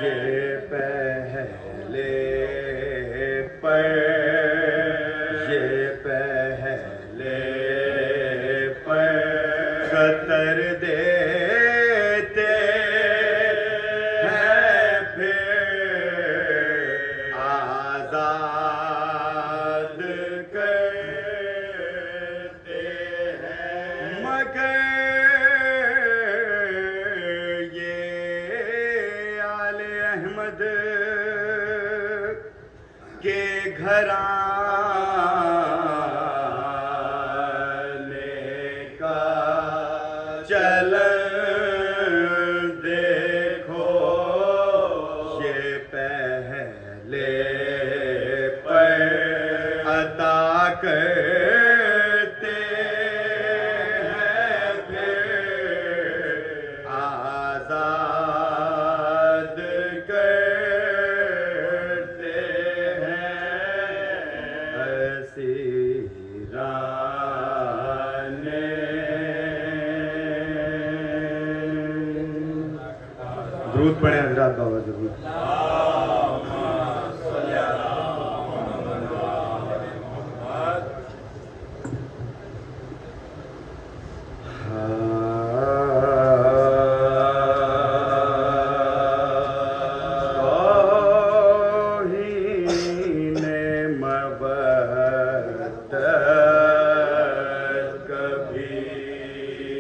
یہ پہلے پر قطر دیتے ہیں پھر آزاد کرتے ہیں مگر یہ آل احمد کے گھرانے کا چلن دیکھو یہ پہلے پر عطا کرتے ہیں پھر آزاد کرتے ہیں اسیران درود پڑھیں حضرات بابا ضرور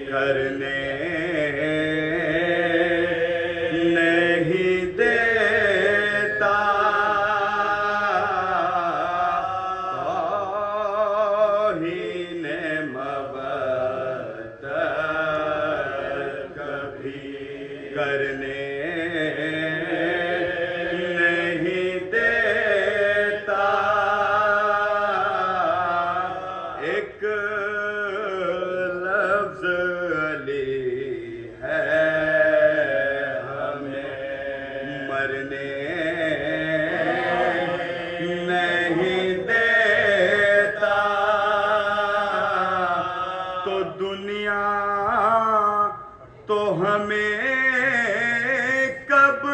کرنے نہیں دیتا توہین مودت کبھی کرنے نہیں دیتا ایک نہیں دیتا تو دنیا تو ہمیں کب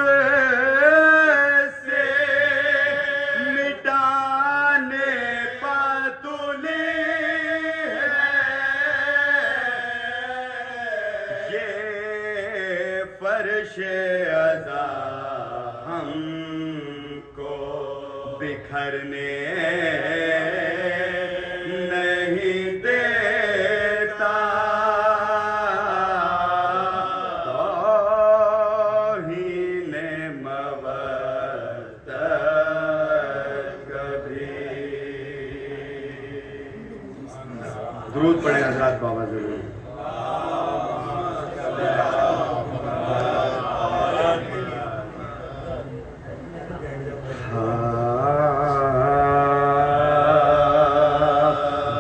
سے مٹانے پتلی ہے یہ فرش عزا ہم کو بکھرنے نہیں دیتا توہین مودت کبھی درود پڑھیں حضرات بابا ضرور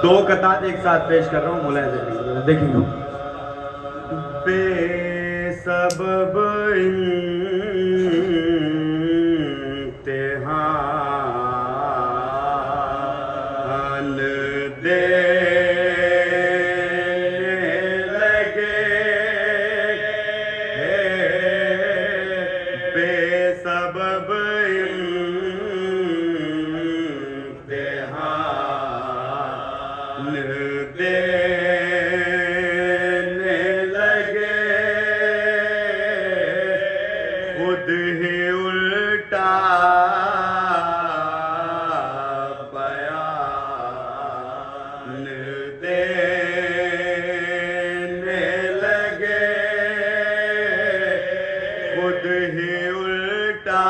دو قطعات ایک ساتھ پیش کر رہا ہوں ملاحظہ دیکھیں گے بے سبب امتحان دینے لگے بے سبب دینے لگے خود ہی الٹا بیان دینے لگے خود ہی الٹا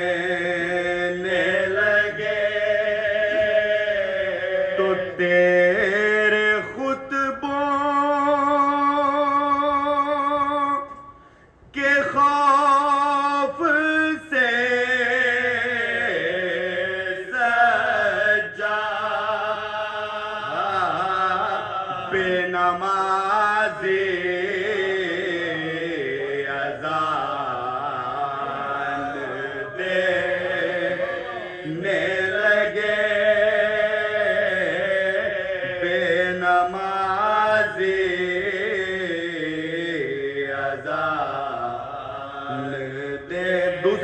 دینے لگے تو تیرے خطبوں کے خوف سے سجاد بے نمازی لگے بے نمازی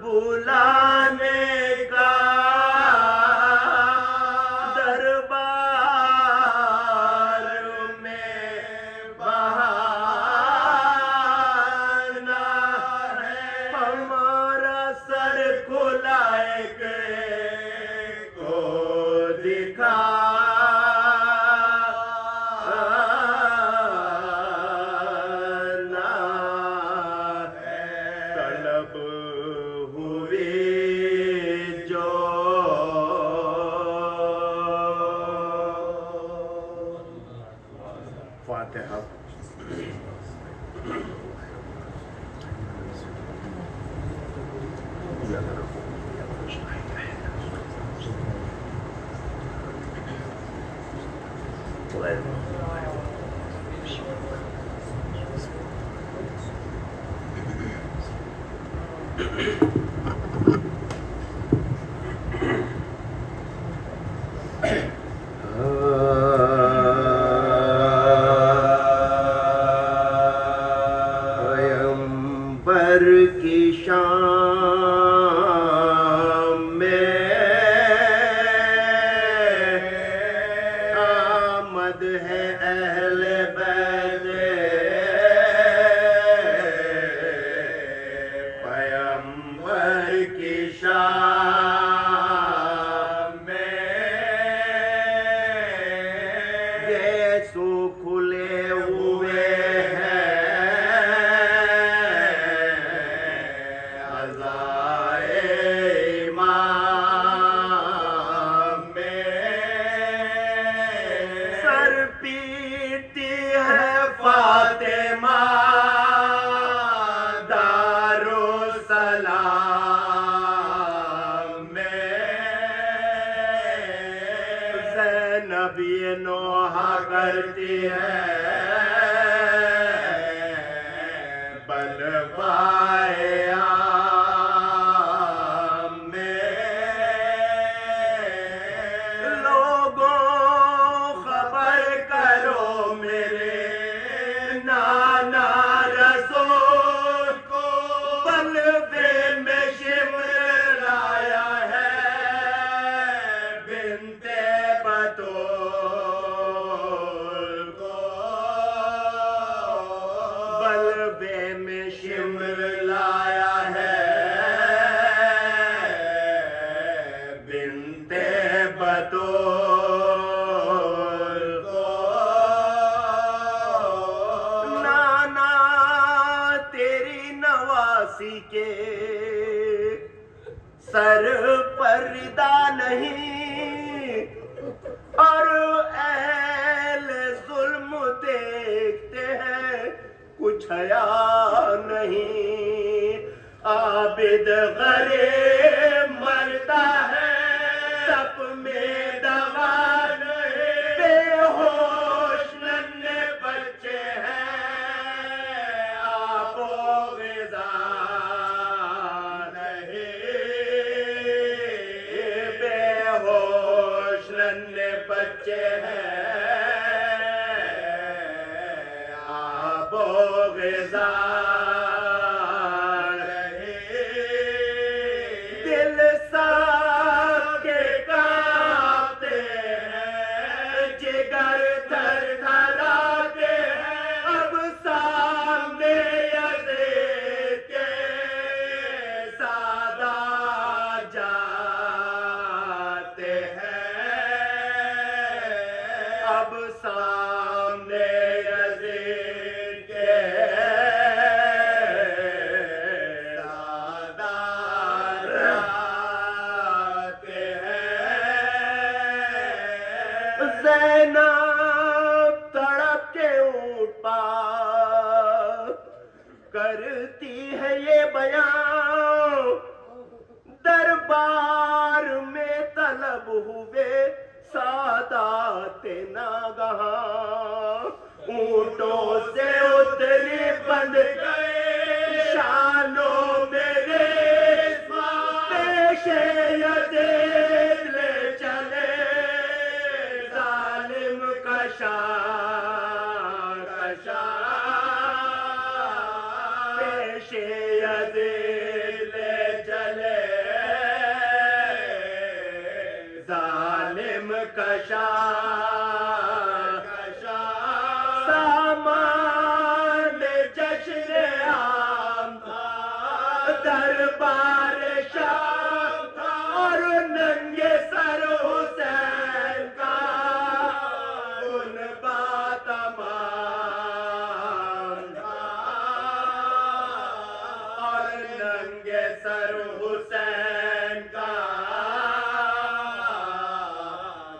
بلانے کا دربار میں بہانا ہے ہمارا سر کھلائے کے کو دکھانا ہے طلب ہوئی جو فاتحہ پیغمبر کی شام میں آمد ہے اہل بیت پیغمبر کی شام میں یسوع کھلے ہوئے ہیں پیتی ہے فاطمہ دارالسلام میں زینب یہ نوحہ کرتی ہے بلوائے عام میں لوگوں خبر کرو میرے نانا رسول کو بلوے میں شمر آیا ہے بنت بطول کو بلوے میں شمر لایا ہے بنت بطول کو نانا تیری نواسی کے سر پر ردا نہیں اور اہل ظلم دیکھتے ہیں کچھ حیا نہیں عابد غریب مرتا ہے تپ میں دوا نہیں بے ہوش ننھے بچے ہیں آب و غذا نہیں بے ہوش ننھے بچے ہیں آب و غذا دل ساکھ کے کانپتے ہیں جگر تھر تھراتے ہیں اب سامنے یزید کے سادات جاتے ہیں اب سامنے یزید کے زینب تڑپ کے اونٹ پا کرتی ہے یہ بیان دربار میں طلب ہوئے سادات ناگہاں اونٹوں سے اتری بند گئے شانوں میرے پیش یزید لے چلے ظالم کشا سامان جشن عام تھا دربار شام تھا اور ننگے سر حسین کا ان بات تمام تھا اور ننگے سر حسین کا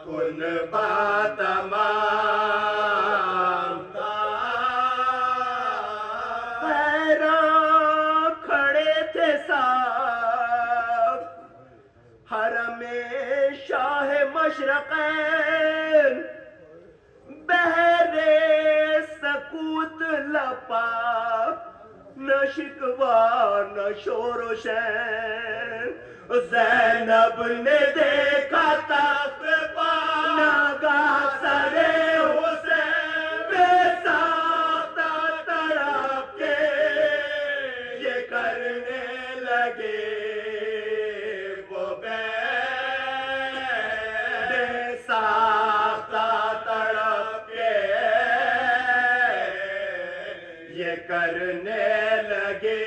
ان بات تمام تھا حیران کھڑے تھے صاحب حرم شاہ مشرقین بہرے سکوت لپا نہ شکوا نہ شور و شین زینب نے دیکھا تخت پا ناگاہ سرے حسین بے ساختہ تڑپ کے یہ کرنے لگے وہ بے ساختہ تڑپ کے یہ کرنے لگے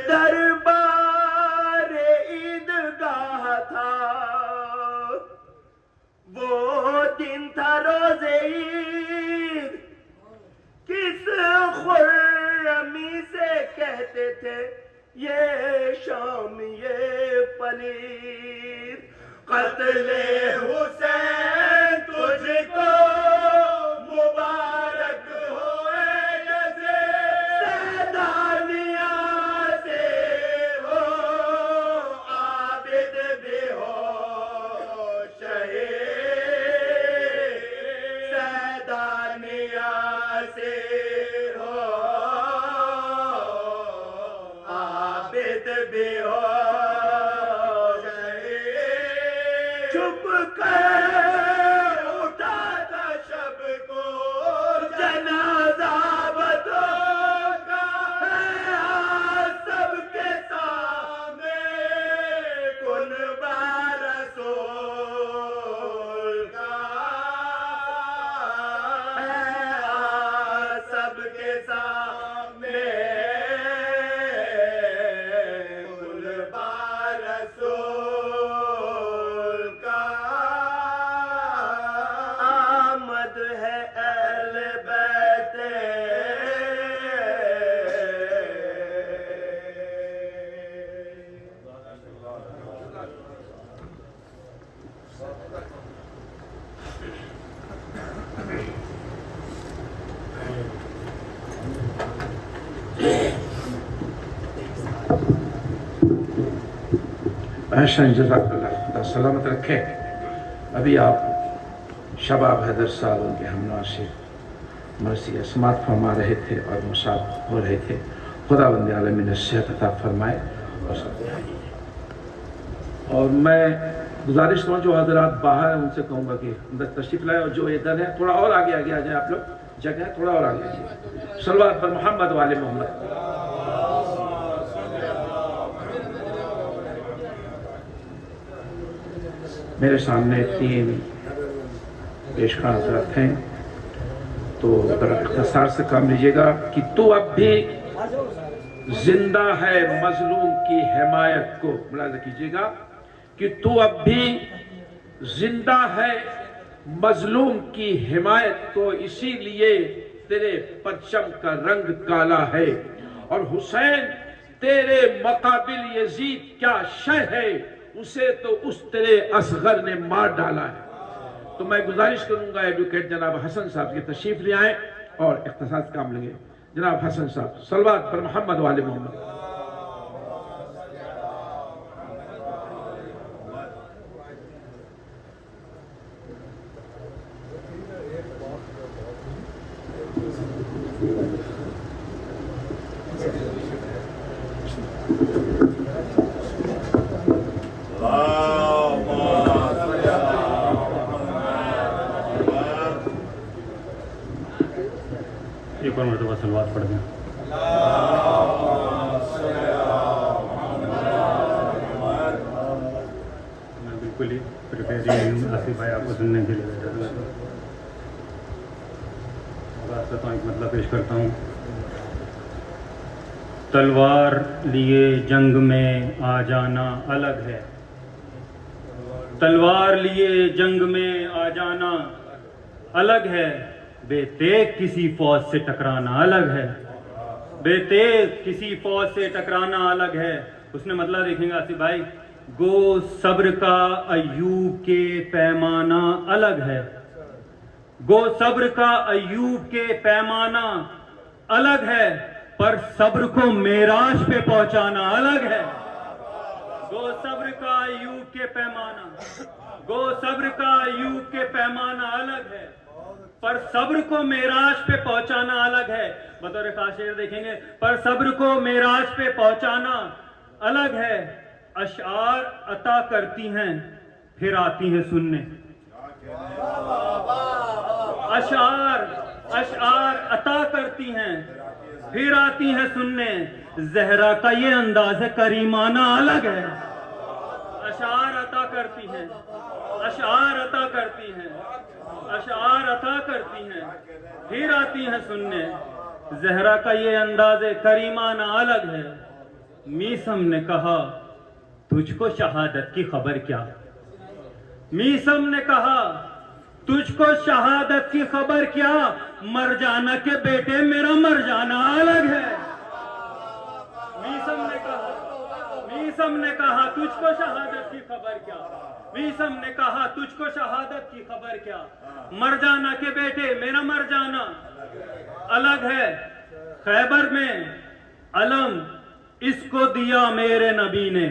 دربار عیدگاہ تھا وہ دن تھا روز عید کس خرمی سے کہتے تھے یہ شام یہ پلید قتل حسین تجھ کو مبارک ہوئے جیسے سیدانیاں سے ہو عابد بھی ہو شہید سیدانیاں سے ہو عابد بھی ہو چھپ کر اٹھا تھا شب کو جنازہ بدوں کا ہے سب کے سامنے کن رسول کا ہے سب کے سامنے کن رسول کا آمد ہے اہل بیت احسن جزاک اللہ خدا سلامت رکھے. ابھی آپ شباب حیدر صاحب ان کے ہمنوا سے مرثیہ سماعت فرما رہے تھے اور مصاب ہو رہے تھے. خداوند عالمین نے صحت عطا فرمائے. اور میں گزارش کروں جو حضرات باہر ہیں ان سے کہوں گا کہ اندر تشریف لائے اور جو ادھر ہے تھوڑا اور آگے آگے آ جائیں. آپ لوگ جگہ ہے تھوڑا اور آگے آ جائیں. صلوات پر محمد والے محمد. میرے سامنے 3 پیشکار حضرات ہیں تو ذرا اختصار سے کام لیجیے گا کہ تو اب بھی زندہ ہے مظلوم کی حمایت کو. ملاحظہ کیجیے گا کہ تو اب بھی زندہ ہے مظلوم کی حمایت کو اسی لیے تیرے پرچم کا رنگ کالا ہے اور حسین تیرے مقابل یزید کیا شے ہے اسے تو اس تیرے اصغر نے مار ڈالا ہے. تو میں گزارش کروں گا ایڈوکیٹ جناب حسن صاحب کی تشریف لے آئیں اور اختصاص کام لیں گے. جناب حسن صاحب صلوات پر محمد والے محمد. مرتبہ صلوات پڑھ دیں. میں بالکل ہی پریپیئر ہی نہیں ہوں آصف بھائی آپ کو سننے کے لیے. تو ایک مطلب پیش کرتا ہوں. تلوار لیے جنگ میں آ جانا الگ ہے. تلوار لیے جنگ میں آ جانا الگ ہے. بے تیغ کسی فوج سے ٹکرانا الگ ہے. بے تیغ کسی فوج سے ٹکرانا الگ ہے. اس نے مطلب دیکھیں گے آصف بھائی. گو صبر کا ایوب کے پیمانہ الگ ہے. گو صبر کا ایوب کے پیمانہ الگ ہے. پر صبر کو معراج پہ پہنچانا الگ ہے. گو صبر کا ایوب کے پیمانہ، گو صبر کا ایوب کے پیمانہ الگ ہے. پر صبر کو معراج پہ پہنچانا الگ ہے. بطور خاص شعر دیکھیں گے. پر صبر کو معراج پہ پہنچانا الگ ہے. اشعار عطا کرتی ہیں پھر آتی ہیں سننے. اشعار عطا کرتی ہیں پھر آتی ہیں سننے. زہرا کا یہ انداز کریمانہ الگ ہے. اشعار عطا کرتی ہیں، اشعار عطا کرتی ہیں، اشعار عطا کرتی ہیں پھر آتی ہیں سننے. زہرا کا یہ انداز کریمانہ الگ ہے. میثم نے کہا تجھ کو شہادت کی خبر کیا. میثم نے کہا تجھ کو شہادت کی خبر کیا. مر جانا کے بیٹے میرا مر جانا الگ ہے. میثم نے کہا تجھ کو شہادت کی خبر کیا. میثم نے کہا تجھ کو شہادت کی خبر کیا. مر جانا کے بیٹے میرا مر جانا الگ ہے. خیبر میں علم اس کو دیا میرے نبی نے.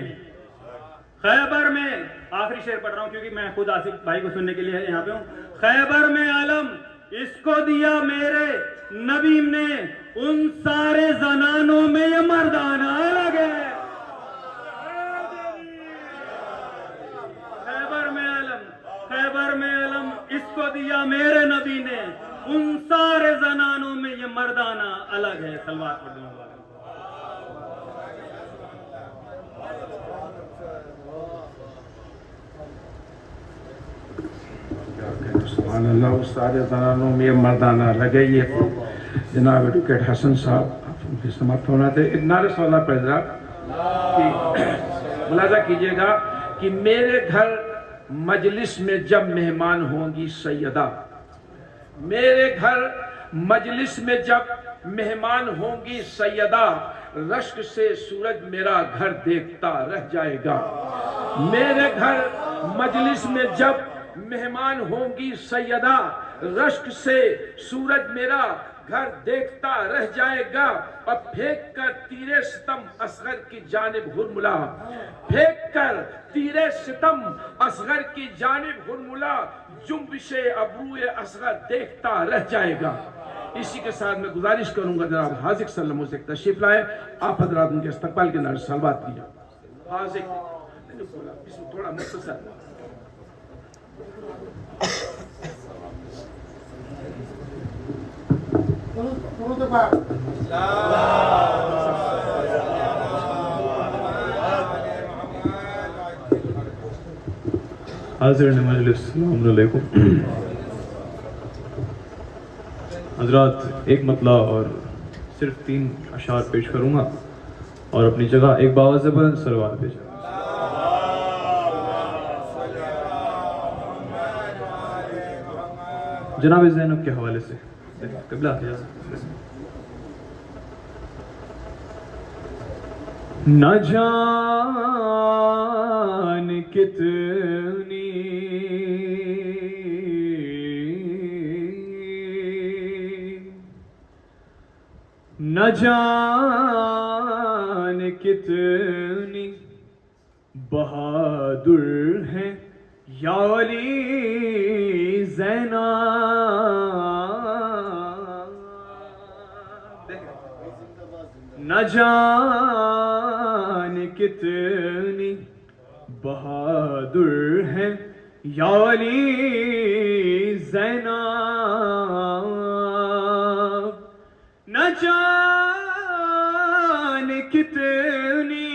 خیبر میں، آخری شعر پڑھ رہا ہوں کیونکہ میں خود آصف بھائی کو سننے کے لیے یہاں پہ ہوں. خیبر میں علم اس کو دیا میرے نبی نے. ان سارے زنانوں میں یہ مردانہ الگ ہے. خیبر میں علم اس کو دیا میرے نبی نے. ان سارے زنانوں میں یہ مردانہ الگ ہے. صلوات پڑھ دیں. سبحان اللہ. اس سارے زنانوں میں یہ مردانہ لگے. یہ جناب ایڈوکیٹ حسن صاحب ان کی سماعت ہونا تھے. ایک نعرہ سوالہ پیدا کہ ملاحظہ کیجئے گا کہ میرے گھر مجلس میں جب مہمان ہوں گی سیدہ. میرے گھر مجلس میں جب مہمان ہوں گی سیدہ. رشک سے سورج میرا گھر دیکھتا رہ جائے گا. میرے گھر مجلس میں جب مہمان ہوں گی سیدہ. رشک سے سورج میرا گھر دیکھتا رہ جائے گا. اور پھینک کر تیرے ستم اصغر کی جانب ہرملا. پھینک کر تیرے ستم اصغر کی جانب ہرملا. جنبش ابروئے اصغر دیکھتا رہ جائے گا. اسی کے ساتھ میں گزارش کروں گا جناب حاذق صلی اللہ علیہ وسلم سے تشریف لائے. آپ حضرات ان کے استقبال کے نعرے صلوات کیجئے. حاذق تھوڑا مختصر. حاضرین مجلس السلام علیکم. حضرات ایک مطلع اور صرف 3 اشعار پیش کروں گا اور اپنی جگہ ایک باوزہ بلند صلوات پیش کروں گا. جناب زینب کے حوالے سے قبلہ نہ جان کتنی نہ جان کتنی بہادر ہیں یا علی زینب. نہ جان کتنی بہادر ہیں یا علی زینب. نہ جانے کتنی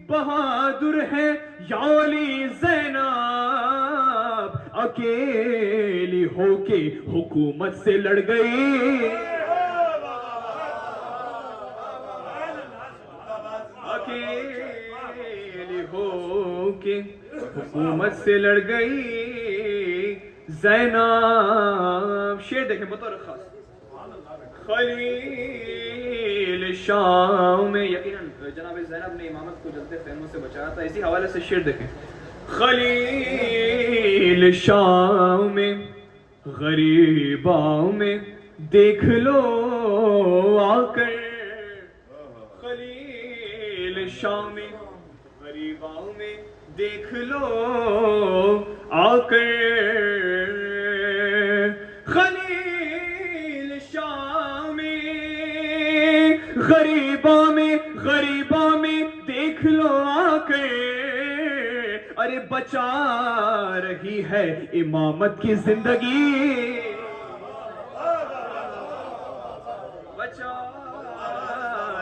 بہادر ہے یالی زینب، اکیلی ہو کے حکومت سے لڑ گئی، اکیلی ہو کے حکومت سے لڑ گئی زینب. شعر دیکھیں بطور خاص. خلیل شام میں، یقیناً جناب زینب نے امامت کو جلتے خیموں سے بچایا تھا، اسی حوالے سے شعر دیکھیں. خلیل شام میں غریباں میں دیکھ لو آ کر، خلیل شام میں غریباں میں دیکھ لو آ کر، خلیل شام میں غریباں میں دیکھ لو آ کر، ارے بچا رہی ہے امامت کی زندگی، بچا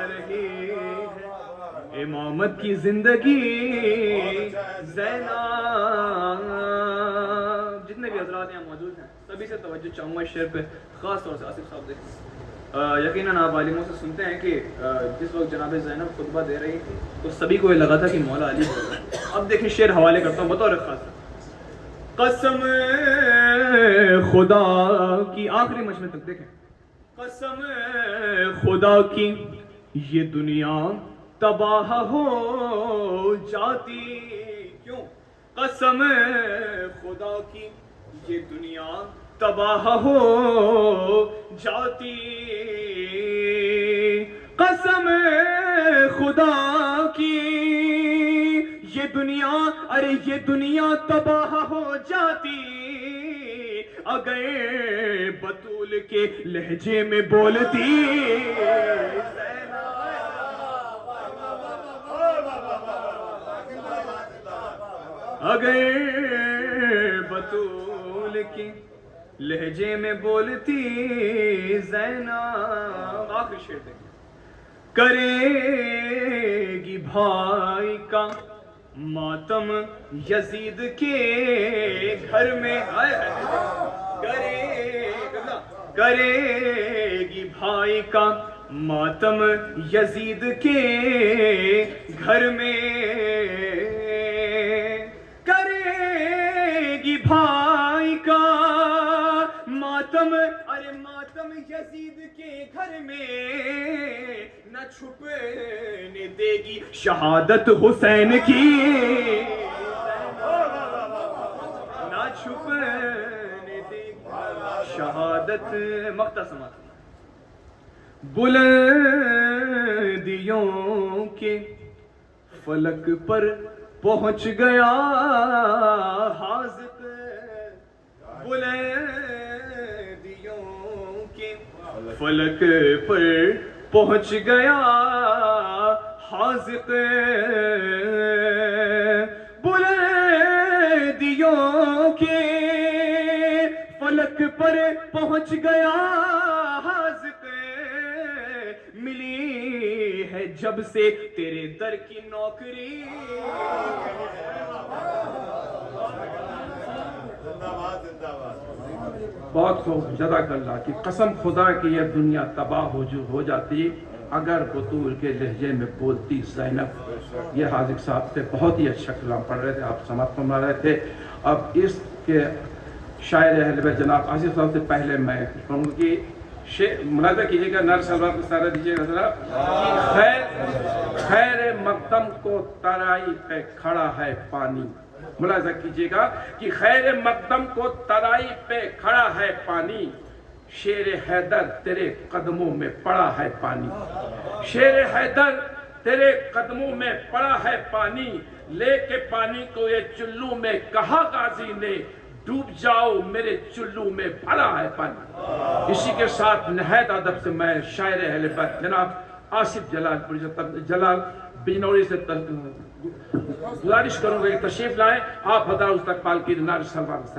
رہی ہے امامت کی زندگی زینب. جتنے بھی حضرات یہاں موجود ہیں سبھی سے توجہ چاہوں گا اس شعر پہ، خاص طور سے آصف صاحب دیکھیں. یقیناً آپ عالموں سے سنتے ہیں کہ جس وقت جناب زینب خطبہ دے رہی تھی تو سبھی کو یہ لگا تھا کہ مولا علی بول رہا ہے. اب دیکھیں شعر حوالے کرتا ہوں بطور خاص. قسم خدا کی، آخری مجمع تک دیکھیں. قسم خدا کی یہ دنیا تباہ ہو جاتی، کیوں؟ قسم خدا کی یہ دنیا تباہ ہو جاتی، قسم خدا کی یہ دنیا، ارے یہ دنیا تباہ ہو جاتی اگر بطول کے لہجے میں بولتی. اگر بطول کے لہجے میں بولتی زینب. آخری شعر دیکھیں. کرے گی بھائی کا ماتم یزید کے گھر میں، کرے گی بھائی کا ماتم یزید کے گھر میں، کرے گی بھائی کا ماتم، ارے ماتم یزید کے گھر میں، نہ چھپنے دے گی شہادت حسین کی، نہ چھپنے دے گی شہادت. مقطع سماعت. بلندیوں کے فلک پر پہنچ گیا حاذق، بلندیوں کے فلک پر پہنچ گیا حاذق، بلندیوں کے فلک پر پہنچ گیا حاذق، ملی ہے جب سے تیرے در کی نوکری. بہت خوب، جزاک اللہ. کی قسم خدا کی یہ دنیا تباہ ہو جاتی اگر بطول کے لہجے میں بولتی زینب. یہ حاذق صاحب تھے، بہت ہی اچھا کلام پڑھ رہے تھے، آپ سماعت فرما رہے تھے. اب اس کے شاعر اہل بیت جناب آصف صاحب سے پہلے میں کہوں گی ملاحظہ کیجیے گا، نر سلوار کو سارا دیجیے گا ذرا. خیر مقدم کو ترائی پہ کھڑا ہے پانی. ملاحظہ کیجیے گا کہ خیر مقدم کو ترائی پہ کھڑا ہے پانی، شیر حیدر تیرے قدموں میں پڑا ہے پانی. شیر حیدر تیرے قدموں میں پڑا ہے پانی، لے کے پانی کو یہ چلو میں کہا غازی نے، ڈوب جاؤ میرے چلو میں بھرا ہے پانی. اسی کے ساتھ نہایت ادب سے میں شاعر اہل بیت جناب آصف جلال بجنوری سے گزارش کروں گا کہ تشریف لائیں. آپ حضرات استقبال کی نعرہ سلوات.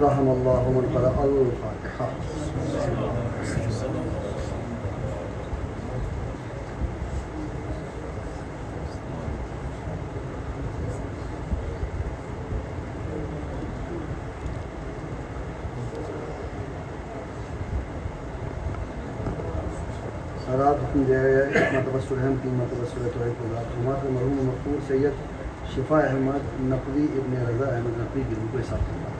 رحم اللہ من قرأ الفاتحہ. رات حکم دیا گیا ہے ایک مرتبہ سورہ ہم 3 مرتبہ سورہ توحید کو رات ہمارے مرحوم مغفور سید شفا احمد نقوی ابن رضا احمد نقوی کی روح کو حساب کرنا ہے.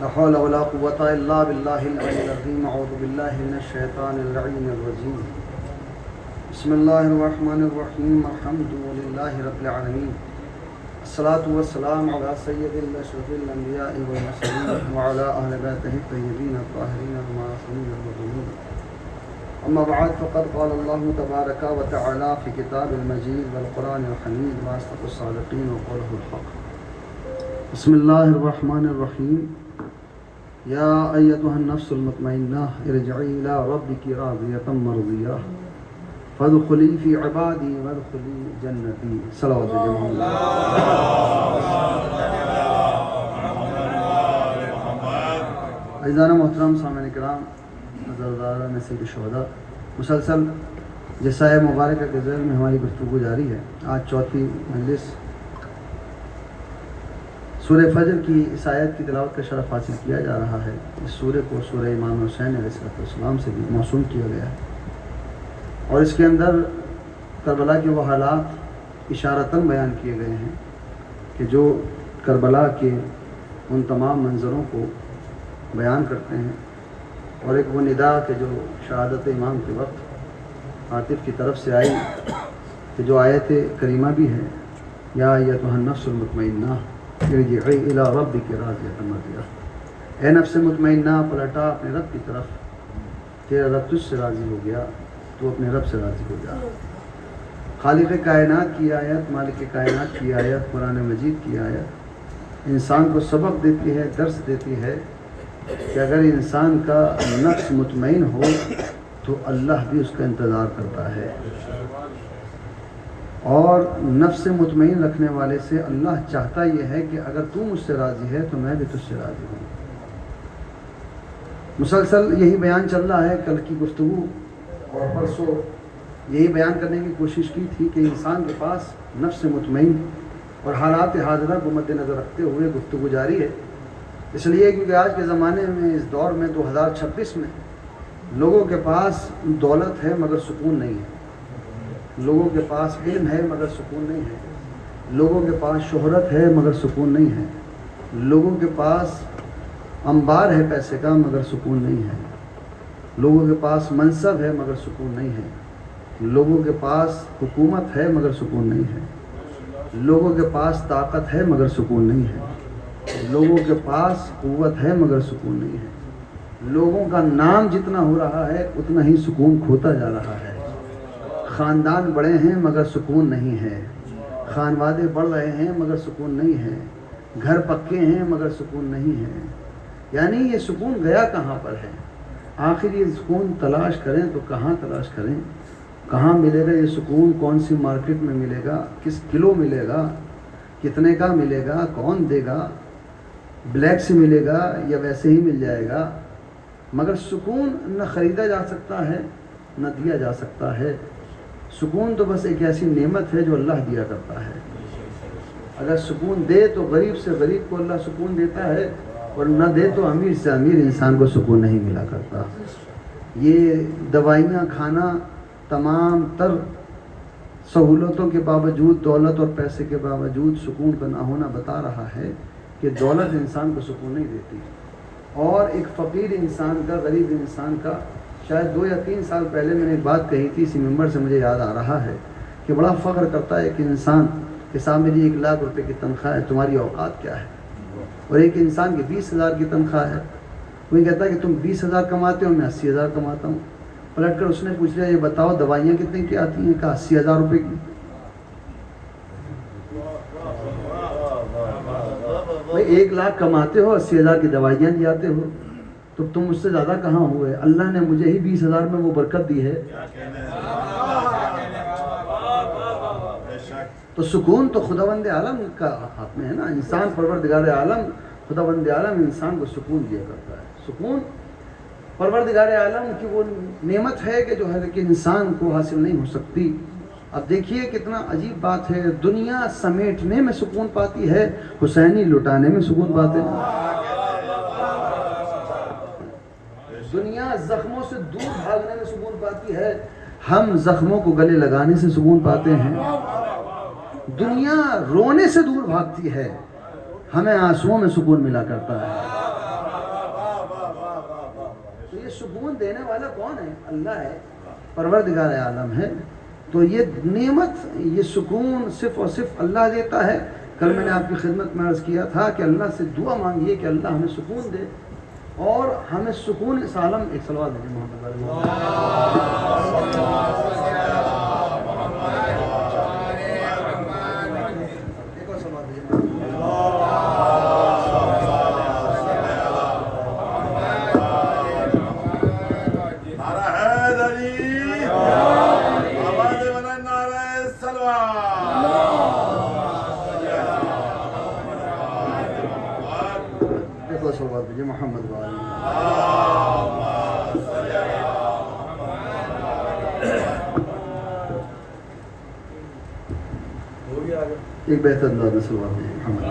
لا حول ولا قوة إلا بالله العلي العظيم. أعوذ بالله من الشيطان اللعين الرجيم. بسم الله الرحمن الرحيم. الحمد لله رب العالمين. الصلاة والسلام على سيد الأشرف الأنبياء والمرسلين وعلى أهل بيته الطيبين الطاهرين المعصومين المظلومين. أما بعد فقد قال الله تبارك وتعالى في كتاب المجيد والقرآن الحميد وأصدق الصادقين وقوله الحق. بسم الله الرحمن الرحيم. يا أيتها النفس المطمئنة ارجعي إلى ربك راضية مرضية فادخلي في عبادي وادخلي جنتي. صلوات جميع الله. عزیزان محترم سامعین کرام عزیزان نصیب شہداء، مسلسل جسائے مبارکہ کے ذیل میں ہماری گفتگو جاری ہے. آج چوتھی مجلس سورہ فجر کی اس آیت کی تلاوت کا شرف حاصل کیا جا رہا ہے. اس سورہ کو سورہ امام حسین علیہ السلام سے بھی موسوم کیا گیا ہے اور اس کے اندر کربلا کے وہ حالات اشارتاً بیان کیے گئے ہیں کہ جو کربلا کے ان تمام منظروں کو بیان کرتے ہیں. اور ایک وہ ندا کہ جو شہادت امام کے وقت عاطف کی طرف سے آئی کہ جو آیت کریمہ بھی ہے، یا ایتھا النفس المطمئنہ ارجعی الی ربک راضیۃ مرضیہ. اے نفس مطمئنہ، پلٹا اپنے رب کی طرف، تیرا رب تجھ سے راضی ہو گیا، تو اپنے رب سے راضی ہو جا. خالق کائنات کی آیت، مالک کائنات کی آیت، قرآن مجید کی آیت انسان کو سبق دیتی ہے، درس دیتی ہے کہ اگر انسان کا نفس مطمئن ہو تو اللہ بھی اس کا انتظار کرتا ہے. اور نفس مطمئن رکھنے والے سے اللہ چاہتا یہ ہے کہ اگر تو مجھ سے راضی ہے تو میں بھی تجھ سے راضی ہوں. مسلسل یہی بیان چل رہا ہے. کل کی گفتگو اور پرسوں یہی بیان کرنے کی کوشش کی تھی کہ انسان کے پاس نفس مطمئن اور حالات حاضرہ کو مد نظر رکھتے ہوئے گفتگو جاری ہے. اس لیے کیونکہ آج کے زمانے میں، اس دور میں 2026 میں لوگوں کے پاس دولت ہے مگر سکون نہیں ہے، لوگوں کے پاس علم ہے مگر سکون نہیں ہے، لوگوں کے پاس شہرت ہے مگر سکون نہیں ہے، لوگوں کے پاس انبار ہے پیسے کا مگر سکون نہیں ہے، لوگوں کے پاس منصب ہے مگر سکون نہیں ہے، لوگوں کے پاس حکومت ہے مگر سکون نہیں ہے، لوگوں کے پاس طاقت ہے مگر سکون نہیں ہے، لوگوں کے پاس قوت ہے مگر سکون نہیں ہے، لوگوں کا نام جتنا ہو رہا ہے اتنا ہی سکون کھوتا جا رہا ہے. خاندان بڑے ہیں مگر سکون نہیں ہے، خانوادے بڑھ رہے ہیں مگر سکون نہیں ہے، گھر پکے ہیں مگر سکون نہیں ہے. یعنی یہ سکون گیا کہاں پر ہے؟ آخر یہ سکون تلاش کریں تو کہاں تلاش کریں؟ کہاں ملے گا یہ سکون؟ کون سی مارکیٹ میں ملے گا؟ کس کلو ملے گا؟ کتنے کا ملے گا؟ کون دے گا؟ بلیک سے ملے گا یا ویسے ہی مل جائے گا؟ مگر سکون نہ خریدا جا سکتا ہے نہ دیا جا سکتا ہے. سکون تو بس ایک ایسی نعمت ہے جو اللہ دیا کرتا ہے. اگر سکون دے تو غریب سے غریب کو اللہ سکون دیتا ہے، اور نہ دے تو امیر سے امیر انسان کو سکون نہیں ملا کرتا. یہ دوائیاں کھانا تمام تر سہولتوں کے باوجود، دولت اور پیسے کے باوجود سکون کا نہ ہونا بتا رہا ہے کہ دولت انسان کو سکون نہیں دیتی. اور ایک فقیر انسان کا، غریب انسان کا، شاید 2 یا 3 سال پہلے میں نے ایک بات کہی تھی، اسی ممبر سے مجھے یاد آ رہا ہے کہ بڑا فخر کرتا ہے کہ انسان کہ صاحب میری 1 لاکھ روپے کی تنخواہ ہے، تمہاری اوقات کیا ہے؟ اور ایک انسان کی 20,000 کی تنخواہ ہے. کوئی کہتا ہے کہ تم 20,000 کماتے ہو، میں 80,000 کماتا ہوں. پلٹ کر اس نے پوچھ لیا یہ بتاؤ دوائیاں کتنے کی آتی ہیں؟ کہا 80,000 روپے کی. بھائی 1 لاکھ کماتے ہو، 80,000 کی دوائیاں لے آتے ہو، تو تم مجھ سے زیادہ کہاں ہوئے؟ اللہ نے مجھے ہی 20,000 میں وہ برکت دی ہے. تو سکون تو خداوند عالم کا ہاتھ میں ہے نا. انسان پروردگار عالم خداوند عالم انسان کو سکون دیا کرتا ہے. سکون پروردگار عالم کی وہ نعمت ہے کہ جو ہے کہ انسان کو حاصل نہیں ہو سکتی. اب دیکھیے کتنا عجیب بات ہے، دنیا سمیٹنے میں سکون پاتی ہے، حسینی لٹانے میں سکون پاتے ہیں. دنیا زخموں سے دور بھاگنے میں سکون پاتی ہے، ہم زخموں کو گلے لگانے سے سکون پاتے ہیں. دنیا رونے سے دور بھاگتی ہے، ہمیں آنسوؤں میں سکون ملا کرتا ہے. تو یہ سکون دینے والا کون ہے؟ اللہ ہے، پروردگار عالم ہے. تو یہ نعمت، یہ سکون صرف اور صرف اللہ دیتا ہے. کل میں نے آپ کی خدمت میں عرض کیا تھا کہ اللہ سے دعا مانگیے کہ اللہ ہمیں سکون دے اور ہمیں سکون اس عالم. ایک صلوات دیجیے محمد علیہ محمد والی. ایک بہتر انداز میں سلوات ہے محمد.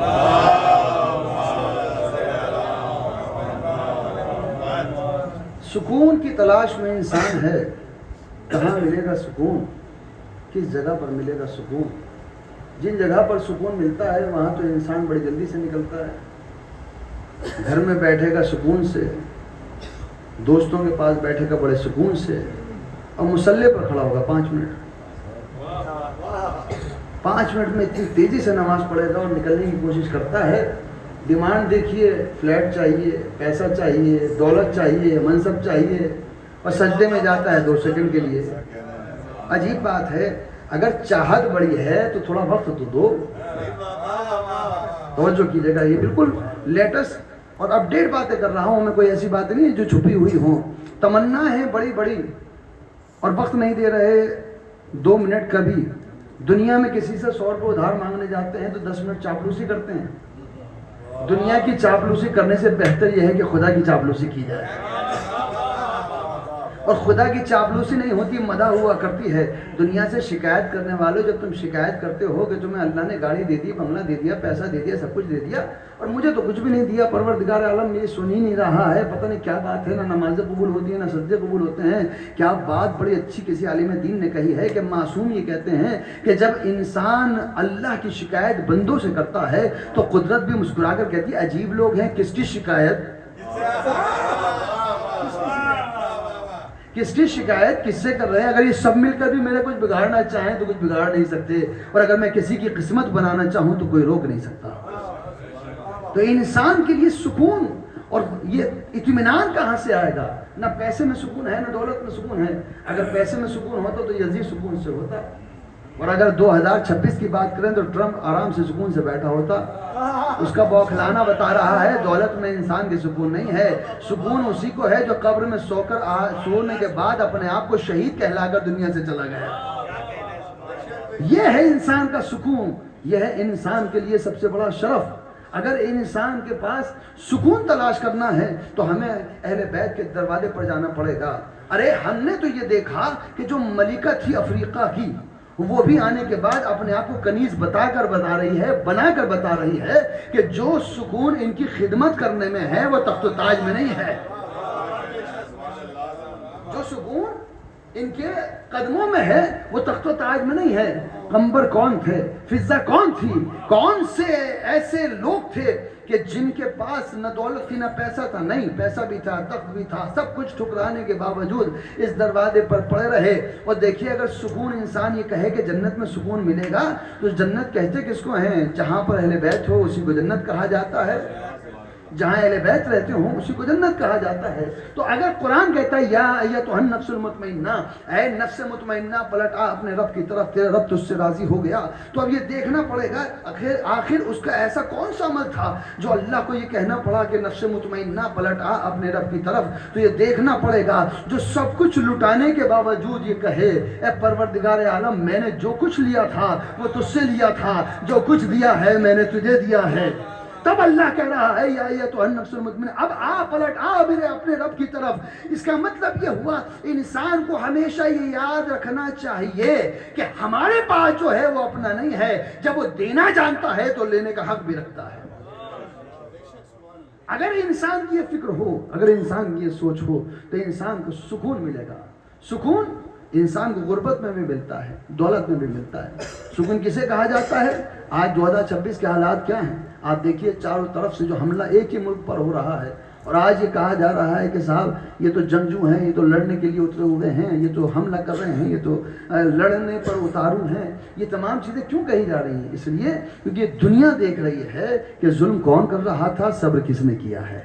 سکون کی تلاش میں انسان ہے. کہاں ملے گا سکون؟ کس جگہ پر ملے گا سکون؟ جن جگہ پر سکون ملتا ہے وہاں تو انسان بڑی جلدی سے نکلتا ہے. گھر میں بیٹھے گا سکون سے، دوستوں کے پاس بیٹھے گا بڑے سکون سے، اور مصلی پر کھڑا ہوگا 5 منٹ 5 منٹ میں اتنی تیزی سے نماز پڑھے گا اور نکلنے کی کوشش کرتا ہے. ڈیمانڈ دیکھیے، فلیٹ چاہیے، پیسہ چاہیے، دولت چاہیے، منصب چاہیے، اور سجدے میں جاتا ہے 2 سیکنڈ کے لیے. عجیب بات ہے، اگر چاہت بڑی ہے تو تھوڑا وقت تو دو. توجہ کیجیے گا، یہ بالکل لیٹسٹ اور اپڈیٹ باتیں کر رہا ہوں میں، کوئی ایسی بات نہیں ہے جو چھپی ہوئی ہوں. تمنا ہے بڑی بڑی اور وقت نہیں دے رہے 2 منٹ کا بھی. دنیا میں کسی سے 100 روپے ادھار مانگنے جاتے ہیں تو 10 منٹ چاپلوسی کرتے ہیں. دنیا کی چاپلوسی کرنے سے بہتر یہ ہے کہ خدا کی چاپلوسی کی جائے. اور خدا کی چاپلوسی نہیں ہوتی، مدح ہوا کرتی ہے. دنیا سے شکایت کرنے والوں، جب تم شکایت کرتے ہو کہ تمہیں اللہ نے گاڑی دے دی، بنگلہ دے دیا، پیسہ دے دیا، سب کچھ دے دیا، اور مجھے تو کچھ بھی نہیں دیا، پروردگار عالم یہ سن ہی نہیں رہا ہے، پتہ نہیں کیا بات ہے، نہ نمازیں قبول ہوتی ہیں نہ سجدے قبول ہوتے ہیں. کیا بات بڑی اچھی کسی عالم دین نے کہی ہے کہ معصوم یہ کہتے ہیں کہ جب انسان اللہ کی شکایت بندوں سے کرتا ہے تو قدرت بھی مسکرا کر کہتی ہے عجیب لوگ ہیں، کس کی شکایت، کس کی شکایت کس سے کر رہے ہیں؟ اگر یہ سب مل کر بھی میرے کچھ بگاڑنا چاہیں تو کچھ بگاڑ نہیں سکتے، اور اگر میں کسی کی قسمت بنانا چاہوں تو کوئی روک نہیں سکتا. تو انسان کے لیے سکون اور یہ اطمینان کہاں سے آئے گا؟ نہ پیسے میں سکون ہے، نہ دولت میں سکون ہے. اگر پیسے میں سکون ہوتا تو یزید سکون سے ہوتا، اور اگر 2026 کی بات کریں تو ٹرمپ آرام سے سکون سے بیٹھا ہوتا. اس کا بوکھلانا بتا رہا ہے دولت میں انسان کی سکون نہیں ہے. سکون اسی کو ہے جو قبر میں سونے کے بعد اپنے آپ کو شہید کہلا کر دنیا سے چلا گیا. یہ ہے انسان کا سکون، یہ ہے انسان کے لیے سب سے بڑا شرف. اگر انسان کے پاس سکون تلاش کرنا ہے تو ہمیں اہل بیت کے دروازے پر جانا پڑے گا. ارے ہم نے تو یہ دیکھا کہ جو ملکہ تھی افریقہ کی، وہ بھی آنے کے بعد اپنے آپ کو کنیز بنا کر بتا رہی ہے کہ جو سکون ان کی خدمت کرنے میں ہے وہ تخت و تاج میں نہیں ہے. جو سکون ان کے قدموں میں ہے وہ تخت و تاج میں نہیں ہے. قمبر کون تھے؟ فضہ کون تھی؟ کون سے ایسے لوگ تھے کہ جن کے پاس نہ دولت تھی نہ پیسہ تھا؟ نہیں، پیسہ بھی تھا، تخت بھی تھا، سب کچھ ٹھکرانے کے باوجود اس دروازے پر پڑے رہے. اور دیکھیے اگر سکون انسان یہ کہے کہ جنت میں سکون ملے گا تو جنت کہتے کس کو ہیں؟ جہاں پر اہل بیت ہو اسی کو جنت کہا جاتا ہے. جہاں اہل بیت رہتے ہوں اسی کو جنت کہا جاتا ہے. تو اگر قرآن کہتا ہے یا ایتھا النفس المطمئنہ، اے نفس مطمئنہ پلٹ آ اپنے رب کی طرف، تیرا رب تجھ سے راضی ہو گیا، تو اب یہ دیکھنا پڑے گا آخر اس کا ایسا کون سا عمل تھا جو اللہ کو یہ کہنا پڑا کہ نفس مطمئنہ پلٹ آ اپنے رب کی طرف. تو یہ دیکھنا پڑے گا جو سب کچھ لٹانے کے باوجود یہ کہے اے پروردگار عالم میں نے جو کچھ لیا تھا وہ تجھ سے لیا تھا، جو کچھ دیا ہے میں نے تجھے دیا ہے. تب اللہ کہہ رہا ہے یا ایتھا النفس المطمئنہ، اب آ پلٹ آ میرے اپنے رب کی طرف. اس کا مطلب یہ ہوا انسان کو ہمیشہ یہ یاد رکھنا چاہیے کہ ہمارے پاس جو ہے وہ اپنا نہیں ہے. جب وہ دینا جانتا ہے تو لینے کا حق بھی رکھتا ہے. اگر انسان کی یہ فکر ہو، اگر انسان کی یہ سوچ ہو تو انسان کو سکون ملے گا. سکون انسان کو غربت میں بھی ملتا ہے، دولت میں بھی ملتا ہے. سکون کسے کہا جاتا ہے؟ آج 2026 کے حالات کیا ہیں آپ دیکھیے، چاروں طرف سے جو حملہ ایک ہی ملک پر ہو رہا ہے، اور آج یہ کہا جا رہا ہے کہ صاحب یہ تو جنگجو ہیں، یہ تو لڑنے کے لیے اترے ہوئے ہیں، یہ تو حملہ کر رہے ہیں، یہ تو لڑنے پر اتارو ہیں. یہ تمام چیزیں کیوں کہی جا رہی ہیں؟ اس لیے کیونکہ یہ دنیا دیکھ رہی ہے کہ ظلم کون کر رہا تھا، صبر کس نے کیا ہے.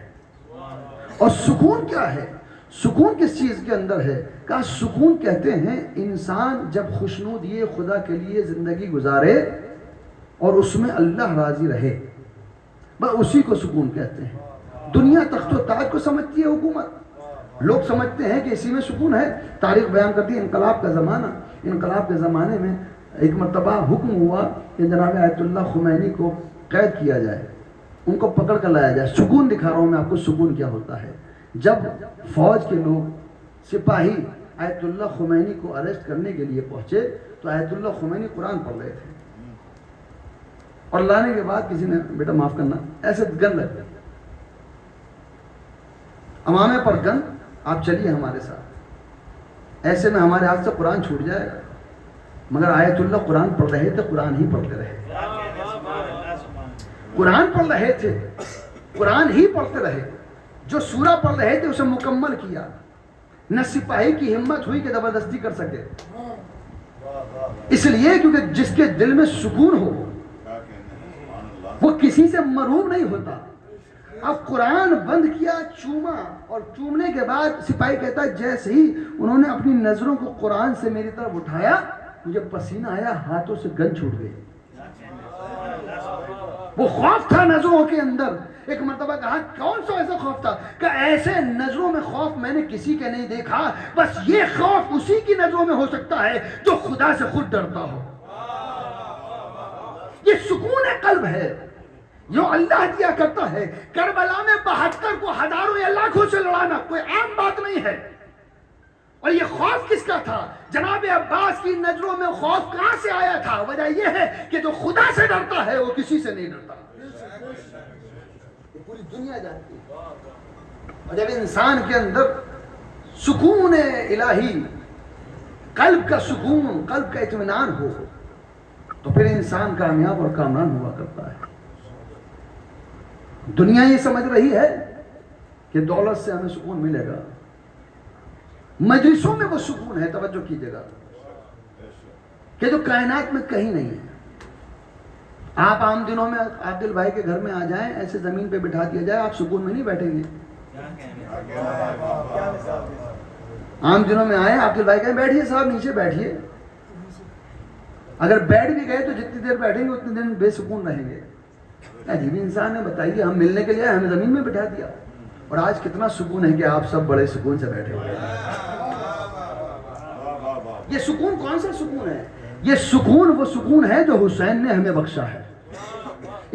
اور سکون کیا ہے؟ سکون کس چیز کے اندر ہے؟ کہا سکون کہتے ہیں انسان جب خوشنود یہ خدا کے لیے زندگی گزارے اور اس میں اللہ راضی رہے، بس اسی کو سکون کہتے ہیں. دنیا تخت و تاج کو سمجھتی ہے حکومت، لوگ سمجھتے ہیں کہ اسی میں سکون ہے. تاریخ بیان کرتی ہے انقلاب کا زمانہ، انقلاب کے زمانے میں ایک مرتبہ حکم ہوا کہ جناب آیت اللہ خمینی کو قید کیا جائے، ان کو پکڑ کر لایا جائے. سکون دکھا رہا ہوں میں آپ کو سکون کیا ہوتا ہے. جب فوج کے لوگ سپاہی آیت اللہ خمینی کو اریسٹ کرنے کے لیے پہنچے تو آیت اللہ خمینی قرآن پڑھ رہے تھے، اور لانے کے بعد کسی نے بیٹا معاف کرنا ایسے گن لگ گئے، امامے پر گن، آپ چلیے ہمارے ساتھ. ایسے میں ہمارے ہاتھ سے قرآن چھوٹ جائے گا. مگر آیت اللہ قرآن پڑھ رہے تھے، قرآن ہی پڑھتے رہے، قرآن پڑھ رہے تھے، قرآن ہی پڑھتے رہے. جو سورہ پڑھ رہے تھے اسے مکمل کیا. نہ سپاہی کی ہمت ہوئی کہ زبردستی کر سکے، اس لیے کیونکہ جس کے دل میں سکون ہو وہ کسی سے مرعوب نہیں ہوتا. اب قرآن بند کیا، چوما، اور چومنے کے بعد سپاہی کہتا ہے جیسے ہی انہوں نے اپنی نظروں کو قرآن سے میری طرف اٹھایا مجھے پسینہ آیا، ہاتھوں سے گن چھوٹ گئی. وہ خوف تھا نظروں کے اندر. ایک مرتبہ کہا کون سا ایسا خوف تھا؟ کہ ایسے نظروں میں خوف میں نے کسی کے نہیں دیکھا، بس یہ خوف اسی کی نظروں میں ہو سکتا ہے جو خدا سے خود ڈرتا ہو. یہ سکون قلب ہے جو اللہ دیا کرتا ہے. کربلا میں 72 کو ہزاروں یا لاکھوں سے لڑانا کوئی عام بات نہیں ہے. اور یہ خوف کس کا تھا؟ جناب عباس کی نظروں میں خوف کہاں سے آیا تھا؟ وجہ یہ ہے کہ جو خدا سے ڈرتا ہے وہ کسی سے نہیں ڈرتا. پوری دنیا جانتی ہے. اور جب انسان کے اندر سکون الہی، قلب کا سکون، قلب کا اطمینان ہو تو پھر انسان کامیاب اور کامران ہوا کرتا ہے. دنیا یہ سمجھ رہی ہے کہ دولت سے ہمیں سکون ملے گا. مجلسوں میں وہ سکون ہے، توجہ کیجیے گا، کہ جو کائنات میں کہیں نہیں ہے. آپ عام دنوں میں عادل بھائی کے گھر میں آ جائیں، ایسے زمین پہ بٹھا دیا جائے، آپ سکون میں نہیں بیٹھیں گے. عام دنوں میں آئے عادل بھائی کہیں بیٹھیے صاحب نیچے بیٹھیے، اگر بیٹھ بھی گئے تو جتنی دیر بیٹھیں گے اتنی دیر بے سکون رہیں گے. عجیب انسان ہے، بتائیے ہم ملنے کے لیے آئے، ہمیں زمین میں بٹھا دیا. اور آج کتنا سکون ہے کہ آپ سب بڑے سکون سے بیٹھے ہوئے ہیں. یہ سکون کون سا سکون ہے؟ یہ سکون وہ سکون ہے جو حسین نے ہمیں بخشا ہے.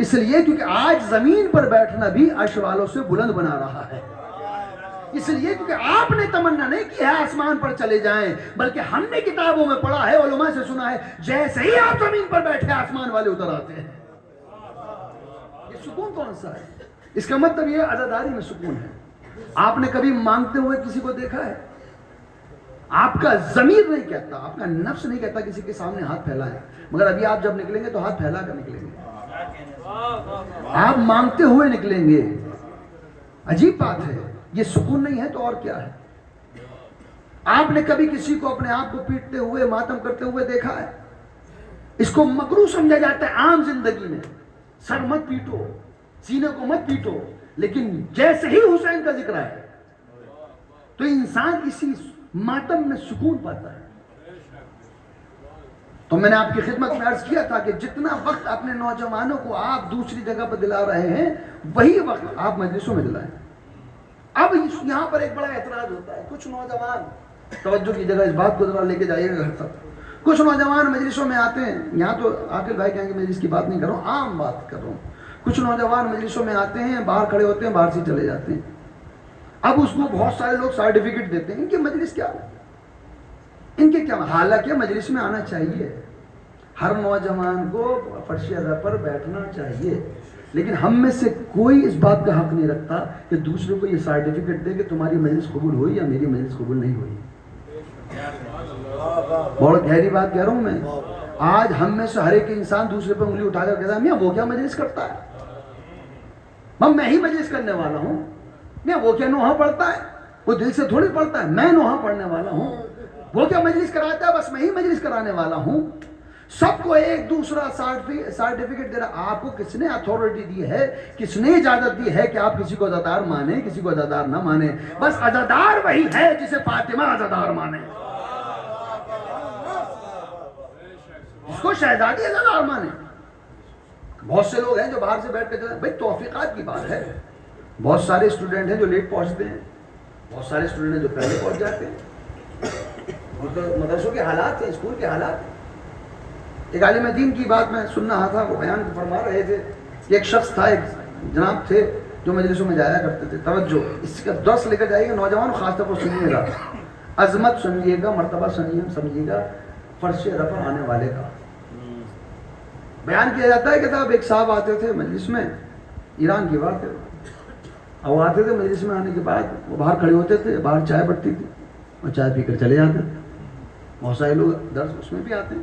اس لیے کیونکہ آج زمین پر بیٹھنا بھی عرش والوں سے بلند بنا رہا ہے. اس لیے کیونکہ آپ نے تمنا نہیں کی ہے آسمان پر چلے جائیں، بلکہ ہم نے کتابوں میں پڑھا ہے، علماء سے سنا ہے، جیسے ہی آپ زمین پر بیٹھے آسمان والے اتر آتے ہیں. یہ سکون کون سا ہے؟ اس کا مطلب یہ عزاداری میں سکون ہے. آپ نے کبھی مانگتے ہوئے کسی کو دیکھا ہے؟ آپ کا ضمیر نہیں کہتا، آپ کا نفس نہیں کہتا کسی کے سامنے ہاتھ پھیلائیں، مگر ابھی آپ جب نکلیں گے تو ہاتھ پھیلا کر نکلیں گے. آپ مانگتے ہوئے نکلیں گے. عجیب بات ہے، یہ سکون نہیں ہے تو اور کیا ہے؟ آپ نے کبھی کسی کو اپنے آپ کو پیٹتے ہوئے، ماتم کرتے ہوئے دیکھا ہے؟ اس کو مکروہ سمجھا جاتا ہے عام زندگی میں. سر مت پیٹو، سینے کو مت پیٹو، لیکن جیسے ہی حسین کا ذکر آئے تو انسان اسی ماتم میں سکون پاتا ہے۔ تو میں نے آپ کی خدمت میں عرض کیا تھا کہ جتنا وقت اپنے نوجوانوں کو آپ دوسری جگہ پر دلا رہے ہیں وہی وقت آپ مجلسوں میں دلائیں۔ اب یہاں پر ایک بڑا اعتراض ہوتا ہے، کچھ نوجوان، توجہ کی جگہ اس بات کو ذرا لے کے جائیے گا گھر تک، کچھ نوجوان مجلسوں میں آتے ہیں، یہاں تو عاقل بھائی کہیں گے مجلس کی بات نہیں کر رہا ہوں، عام بات کر رہا ہوں، کچھ نوجوان مجلسوں میں آتے ہیں، باہر کھڑے ہوتے ہیں، باہر سے چلے جاتے ہیں۔ اب اس کو بہت سارے لوگ سرٹیفکیٹ دیتے ہیں، ان کی مجلس کیا ہے، ان کے کیا، حالانکہ مجلس میں آنا چاہیے، ہر نوجوان کو فرش ادا پر بیٹھنا چاہیے، لیکن ہم میں سے کوئی اس بات کا حق نہیں رکھتا کہ دوسرے کو یہ سرٹیفکیٹ دے کہ تمہاری مجلس قبول ہوئی یا میری مجلس قبول نہیں ہوئی۔ بہت گہری بات کہہ رہا ہوں میں، آج ہم میں سے ہر ایک انسان دوسرے پہ انگلی اٹھا کر کہتا ہے میاں وہ کیا مجلس کرتا ہے، میں ہی مجلس کرنے والا ہوں، میاں وہ کیا نوحہ پڑھتا ہے، وہ دل سے تھوڑی پڑھتا ہے، میں نوحہ پڑھنے والا ہوں، وہ کیا مجلس کراتا ہے، بس میں ہی مجلس کرانے والا ہوں۔ سب کو ایک دوسرا سرٹیفکیٹ دے رہا، آپ کو کس نے اتھارٹی دی ہے، کس نے اجازت دی ہے کہ آپ کسی کو عزادار مانیں، کسی کو عزادار نہ مانیں؟ بس عزادار وہی ہے جسے فاطمہ عزادار مانے، اس کو شہزادی عزادار مانے۔ بہت سے لوگ ہیں جو باہر سے بیٹھ کے جائیں، بھائی توفیقات کی بات ہے، بہت سارے اسٹوڈنٹ ہیں جو لیٹ پہنچتے ہیں، بہت سارے اسٹوڈنٹ ہیں جو پہلے پہنچ جاتے ہیں، مدرسوں کے حالات ہیں، اسکول کے حالات ہیں۔ ایک عالم دین کی بات میں سن رہا تھا، وہ بیان فرما رہے تھے کہ ایک شخص تھا، ایک جناب تھے جو مجلسوں میں جایا کرتے تھے، توجہ اس کا درس لے کر جائیے گا نوجوان، خاص طور پر سنیے گا، عظمت سمجھیے گا، مرتبہ سمجھیے گا فرش ادا پر آنے والے کا۔ بیان کیا جاتا ہے کہ صاحب ایک صاحب آتے تھے مجلس میں، ایران کی بات ہے، اور وہ آتے تھے مجلس میں، آنے کے بعد وہ باہر کھڑے ہوتے تھے، باہر چائے بٹتی تھی، اور چائے پی کر چلے جاتے تھے۔ بہت سارے لوگ درس اس میں بھی آتے ہیں،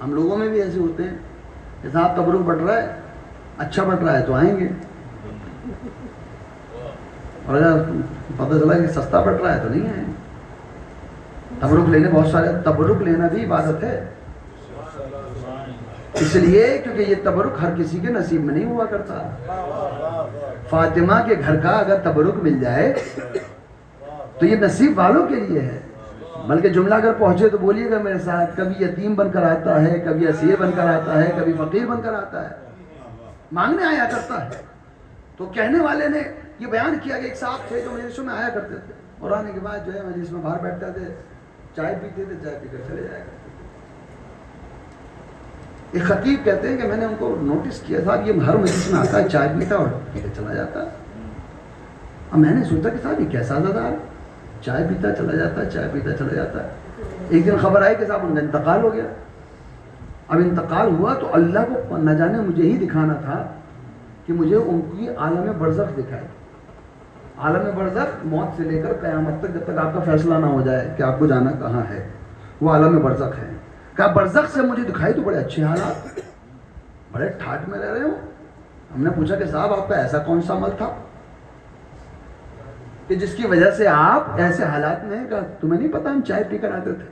ہم لوگوں میں بھی ایسے ہوتے ہیں کہ صاحب تبرک بٹ رہا ہے، اچھا بٹ رہا ہے تو آئیں گے، اور اگر پتہ چلا کہ سستا بٹ رہا ہے تو نہیں آئیں گے۔ تبرک لینے بہت سارے، تبرک لینا بھی عبادت ہے، اس لیے کیونکہ یہ تبرک ہر کسی کے نصیب میں نہیں ہوا کرتا۔ فاطمہ کے گھر کا اگر تبرک مل جائے تو یہ نصیب والوں کے لیے ہے، بلکہ جملہ اگر پہنچے تو بولیے گا میرے ساتھ، کبھی یتیم بن کر آتا ہے، کبھی اسیر بن کر آتا ہے، کبھی فقیر بن کر آتا ہے، مانگنے آیا کرتا ہے۔ تو کہنے والے نے یہ بیان کیا کہ ایک صاحب تھے جو مجلسوں میں آیا کرتے تھے، اور آنے کے بعد جو ہے مجلس میں باہر بیٹھتے تھے، چائے پیتے تھے، چائے پی کر چلے جایا کرتے تھے۔ ایک خطیب کہتے ہیں کہ میں نے ان کو نوٹس کیا تھا کہ یہ ہر مجلس میں آتا ہے، چائے پیتا اور پی کر چلا جاتا ہے۔ اب میں نے سوچا کہ صاحب یہ کیسا عزادار ہے، چائے پیتا چلا جاتا ہے، چائے پیتا چلا جاتا ہے۔ ایک دن خبر آئی کہ صاحب ان کا انتقال ہو گیا۔ اب انتقال ہوا تو اللہ کو نہ جانے مجھے ہی دکھانا تھا کہ مجھے ان کی عالم برزخ دکھائے۔ عالم برزخ موت سے لے کر قیامت تک، جب تک آپ کا فیصلہ نہ ہو جائے کہ آپ کو جانا کہاں ہے، وہ عالم برزخ ہے۔ کہ برزخ سے مجھے دکھائی تو بڑے اچھے حالات، بڑے ٹھاٹ میں رہ رہے ہو۔ ہم نے پوچھا کہ صاحب آپ کا ایسا کون سا عمل تھا کہ جس کی وجہ سے آپ ایسے حالات میں ہیں؟ کہ تمہیں نہیں پتا ہم چائے پی کر آتے تھے،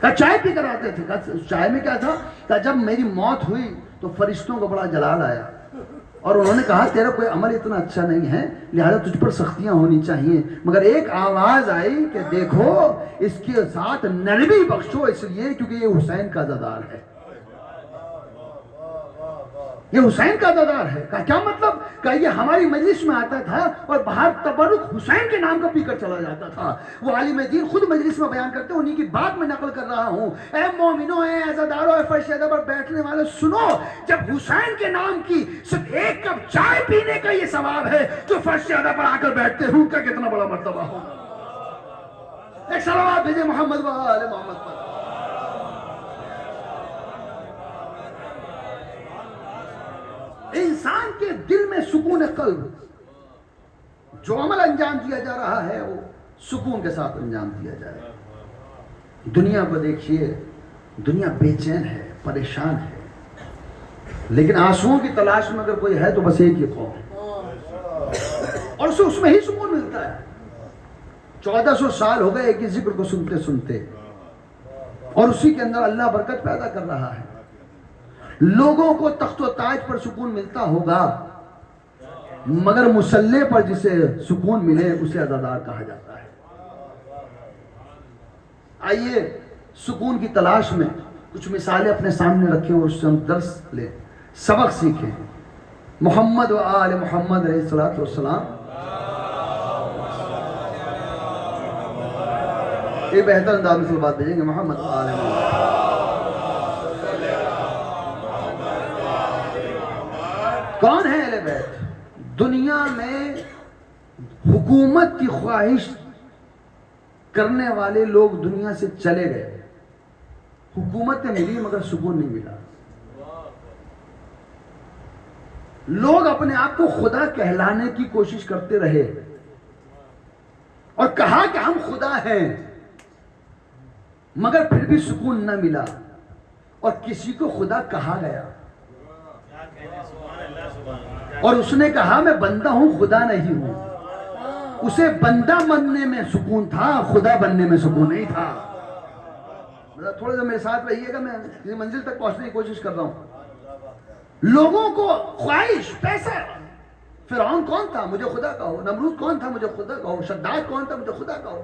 کہ چائے پی کر آتے تھے۔ کہ چائے میں کیا تھا، کہ جب میری موت ہوئی تو فرشتوں کو بڑا جلال آیا، اور انہوں نے کہا تیرا کوئی عمل اتنا اچھا نہیں ہے لہذا تجھ پر سختیاں ہونی چاہیے، مگر ایک آواز آئی کہ دیکھو اس کے ساتھ نرمی بخشو، اس لیے کیونکہ یہ حسین کا عزادار ہے، یہ حسین کا عزادار ہے۔ کا کیا مطلب، کہ یہ ہماری مجلس میں آتا تھا اور باہر تبرک حسین کے نام کا پی کر چلا جاتا تھا۔ وہ عالم دین خود مجلس میں بیان کرتے ہیں، انہی کی بات میں نقل کر رہا ہوں۔ اے مومنوں، اے عزاداروں، اے فرش ادا پر بیٹھنے والے، سنو، جب حسین کے نام کی صرف ایک کپ چائے پینے کا یہ ثواب ہے تو فرش ادا پر آ کر بیٹھتے ہوں کا کتنا بڑا مرتبہ ہو۔ ایک صلوات بھیجے محمد و آل محمد پر۔ انسان کے دل میں سکون قلب، جو عمل انجام دیا جا رہا ہے وہ سکون کے ساتھ انجام دیا جائے۔ دنیا کو دیکھیے، دنیا بے چین ہے، پریشان ہے، لیکن آنسوؤں کی تلاش میں اگر کوئی ہے تو بس ایک ہی قوم ہے، اور اسے اس میں ہی سکون ملتا ہے۔ 1400 سال ہو گئے ایک ہی ذکر کو سنتے سنتے، اور اسی کے اندر اللہ برکت پیدا کر رہا ہے۔ لوگوں کو تخت و تاج پر سکون ملتا ہوگا مگر مسلح پر جسے سکون ملے اسے عزادار کہا جاتا ہے۔ آئیے سکون کی تلاش میں کچھ مثالیں اپنے سامنے رکھیں اور اس سے ہم درس لیں، سبق سیکھیں۔ محمد و آل محمد علیہ الصلوۃ والسلام، یہ بہتر انداز میں بات بھیجیں گے، محمد و آل محمد۔ کون ہے اہل بیت؟ دنیا میں حکومت کی خواہش کرنے والے لوگ دنیا سے چلے گئے، حکومتیں ملی مگر سکون نہیں ملا۔ لوگ اپنے آپ کو خدا کہلانے کی کوشش کرتے رہے اور کہا کہ ہم خدا ہیں، مگر پھر بھی سکون نہ ملا اور کسی کو خدا کہا گیا اور اس نے کہا میں بندہ ہوں خدا نہیں ہوں۔ اسے بندہ بننے میں سکون تھا، خدا بننے میں سکون نہیں تھا۔ تھوڑا سا میرے ساتھ رہیے گا، میں کسی منزل تک پہنچنے کی کوشش کر رہا ہوں۔ لوگوں کو خواہش، پیسہ، فرعون کون تھا مجھے خدا کہو، نمرود کون تھا مجھے خدا کہو، شداد کون تھا مجھے خدا کہو،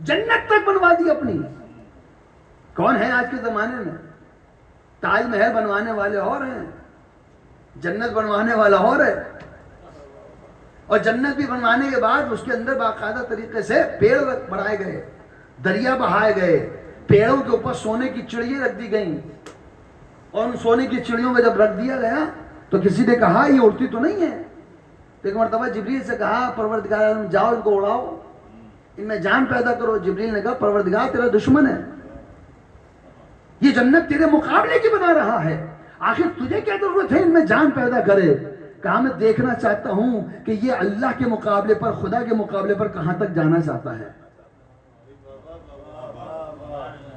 جنت تک بنوا دی اپنی۔ کون ہے آج کے زمانے میں؟ تاج محل بنوانے والے اور ہیں، جنت بنوانے والا اور ہے، اور جنت بھی بنوانے کے بعد اس کے اندر باقاعدہ طریقے سے پیڑ بڑھائے گئے، دریا بہائے گئے، پیڑوں کے اوپر سونے کی چڑیاں رکھ دی گئیں، اور ان سونے کی چڑیوں میں جب رکھ دیا گیا تو کسی نے کہا یہ اڑتی تو نہیں ہے۔ ایک مرتبہ جبریل سے کہا پروردگار عالم جاؤ ان کو اڑاؤ، ان میں جان پیدا کرو۔ جبریل نے کہا پروردگار تیرا دشمن ہے، یہ جنت تیرے مقابلے کی بنا رہا ہے، آخر تجھے کیا ضرورت ہے ان میں جان پیدا کرے؟ کہا میں دیکھنا چاہتا ہوں کہ یہ اللہ کے مقابلے پر، خدا کے مقابلے پر کہاں تک جانا چاہتا ہے،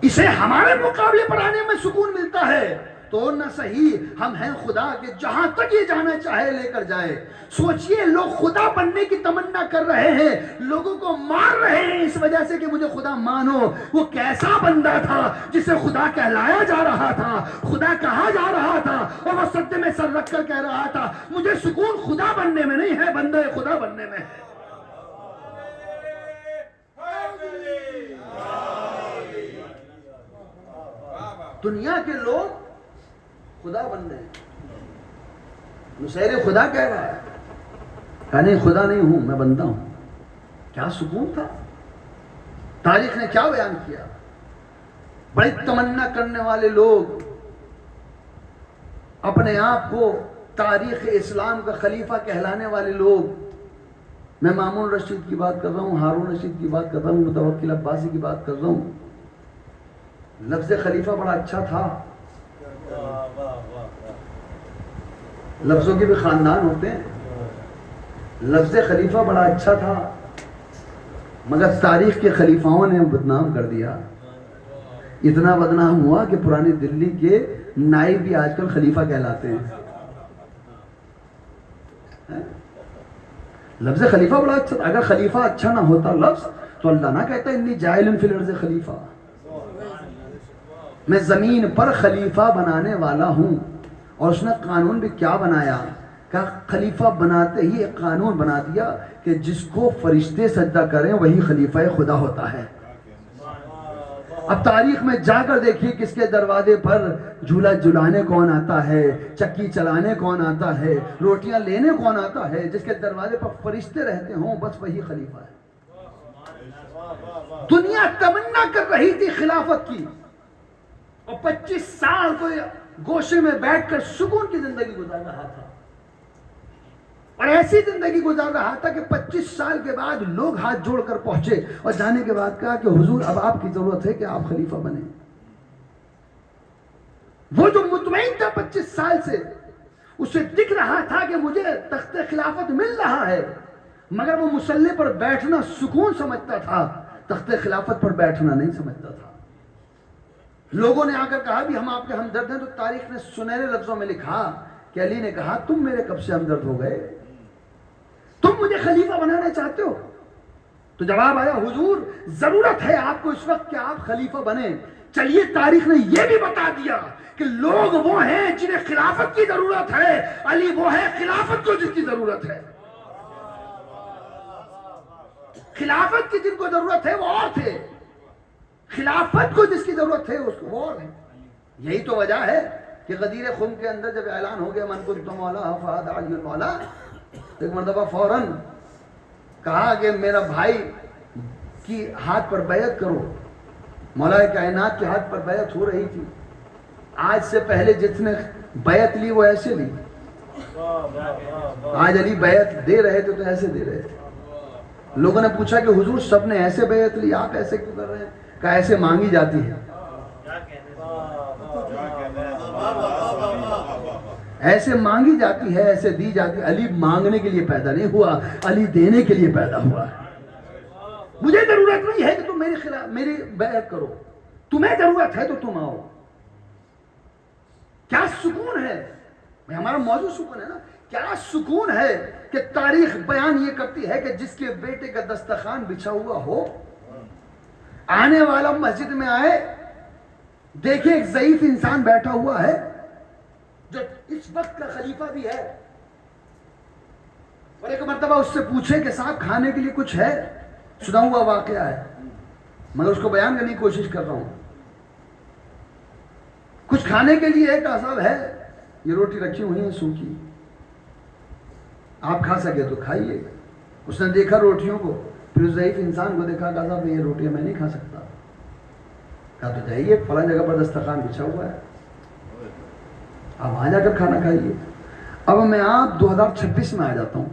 اسے ہمارے مقابلے پر آنے میں سکون ملتا ہے تو نہ صحیح ہم ہیں خدا کے جہاں تک یہ جانا چاہے لے کر جائے۔ سوچئے لوگ خدا بننے کی تمنا کر رہے ہیں، لوگوں کو مار رہے ہیں اس وجہ سے کہ مجھے خدا مانو۔ وہ کیسا بندہ تھا جسے خدا کہلایا جا رہا تھا، خدا کہا جا رہا تھا، اور وہ سجدے میں سر رکھ کر کہہ رہا تھا مجھے سکون خدا بننے میں نہیں ہے، بندہ خدا بننے میں ہے۔ دنیا کے لوگ خدا بن رہے ہیں، نصیر خدا کہہ رہا ہے، کہا نہیں خدا نہیں ہوں میں بندہ ہوں۔ کیا سکون تھا، تاریخ نے کیا بیان کیا۔ بڑی تمنا کرنے والے لوگ اپنے آپ کو تاریخ اسلام کا خلیفہ کہلانے والے لوگ، میں مامون رشید کی بات کر رہا ہوں، ہارون رشید کی بات کر رہا ہوں، متوکل عباسی کی بات کر رہا ہوں۔ لفظ خلیفہ بڑا اچھا تھا، لفظوں کے بھی خاندان ہوتے ہیں، لفظ خلیفہ بڑا اچھا تھا مگر تاریخ کے خلیفاؤں نے بدنام کر دیا۔ اتنا بدنام ہوا کہ پرانی دلی کے نائب بھی آج کل خلیفہ کہلاتے ہیں۔ لفظ خلیفہ بڑا اچھا تھا، اگر خلیفہ اچھا نہ ہوتا لفظ تو اللہ نہ کہتا انی جاعل فی الارض خلیفہ، میں زمین پر خلیفہ بنانے والا ہوں۔ اور اس نے قانون بھی کیا بنایا، کہا خلیفہ بناتے ہی ایک قانون بنا دیا کہ جس کو فرشتے سجدہ کریں وہی خلیفہ خدا ہوتا ہے۔ اب تاریخ میں جا کر دیکھیے کس کے دروازے پر جھولا جھلانے کون آتا ہے، چکی چلانے کون آتا ہے، روٹیاں لینے کون آتا ہے، جس کے دروازے پر فرشتے رہتے ہوں بس وہی خلیفہ ہے۔ دنیا تمنا کر رہی تھی خلافت کی، اور 25 سال کو گوشے میں بیٹھ کر سکون کی زندگی گزار رہا تھا، اور ایسی زندگی گزار رہا تھا کہ 25 سال کے بعد لوگ ہاتھ جوڑ کر پہنچے اور جانے کے بعد کہا کہ حضور اب آپ کی ضرورت ہے کہ آپ خلیفہ بنیں۔ وہ جو مطمئن تھا 25 سال سے، اسے دکھ رہا تھا کہ مجھے تخت خلافت مل رہا ہے، مگر وہ مصلی پر بیٹھنا سکون سمجھتا تھا، تخت خلافت پر بیٹھنا نہیں سمجھتا تھا۔ لوگوں نے آ کر کہا بھی ہم آپ کے ہمدرد ہیں، تو تاریخ نے سنہرے لفظوں میں لکھا کہ علی نے کہا تم میرے کب سے ہمدرد ہو گئے، تم مجھے خلیفہ بنانا چاہتے ہو؟ تو جواب آیا حضور ضرورت ہے آپ کو اس وقت کہ آپ خلیفہ بنیں، چلیے تاریخ نے یہ بھی بتا دیا کہ لوگ وہ ہیں جنہیں خلافت کی ضرورت ہے، علی وہ ہے خلافت کو جس کی ضرورت ہے۔ خلافت کی جن کو ضرورت ہے وہ اور تھے، خلافت کو جس کی ضرورت ہے اس کو وہ اور ہے۔ یہی تو وجہ ہے کہ غدیر خم کے اندر جب اعلان ہو گیا من کنت مولا فہذا علی المولا، تو ایک مرتبہ فوراً کہا کہ میرا بھائی کی ہاتھ پر بیعت کرو۔ مولا کائنات کے ہاتھ پر بیعت ہو رہی تھی، آج سے پہلے جتنے بیعت لی وہ ایسے لی، آج علی بیعت دے رہے تھے تو ایسے دے رہے تھے۔ لوگوں نے پوچھا کہ حضور سب نے ایسے بیعت لی، آپ ایسے کیوں کر رہے ہیں؟ کہا ایسے مانگی جاتی ہے، ایسے مانگی جاتی ہے، ایسے دی جاتی ہے۔ علی مانگنے کے لیے پیدا نہیں ہوا، علی دینے کے لیے پیدا ہوا ہے۔ مجھے ضرورت نہیں ہے کہ تم میری خلاف میری بیعت کرو، تمہیں ضرورت ہے تو تم آؤ۔ کیا سکون ہے، ہمارا موضوع سکون ہے نا، کیا سکون ہے کہ تاریخ بیان یہ کرتی ہے کہ جس کے بیٹے کا دسترخوان بچھا ہوا ہو، آنے والا مسجد میں آئے دیکھے ایک ضعیف انسان بیٹھا ہوا ہے جو اس وقت کا خلیفہ بھی ہے، اور ایک مرتبہ اس سے پوچھے کہ صاحب کھانے کے لیے کچھ ہے؟ سنا ہوا واقعہ ہے مگر اس کو بیان کرنے کی کوشش کر رہا ہوں۔ کچھ کھانے کے لیے ایک صاحب ہے، یہ روٹی رکھی ہوئی ہے سوکھی، آپ کھا سکے تو کھائیے۔ اس نے دیکھا روٹیوں کو، پھر اس ضعیف انسان کو دیکھا، کہا صاحب یہ روٹیاں میں نہیں کھا سکتا۔ کہا تو جائیے فلاں جگہ پر دسترخوان بچھا ہوا ہے، آپ وہاں جا کر کھانا کھائیے۔ اب میں آپ 2026 میں آ جاتا ہوں۔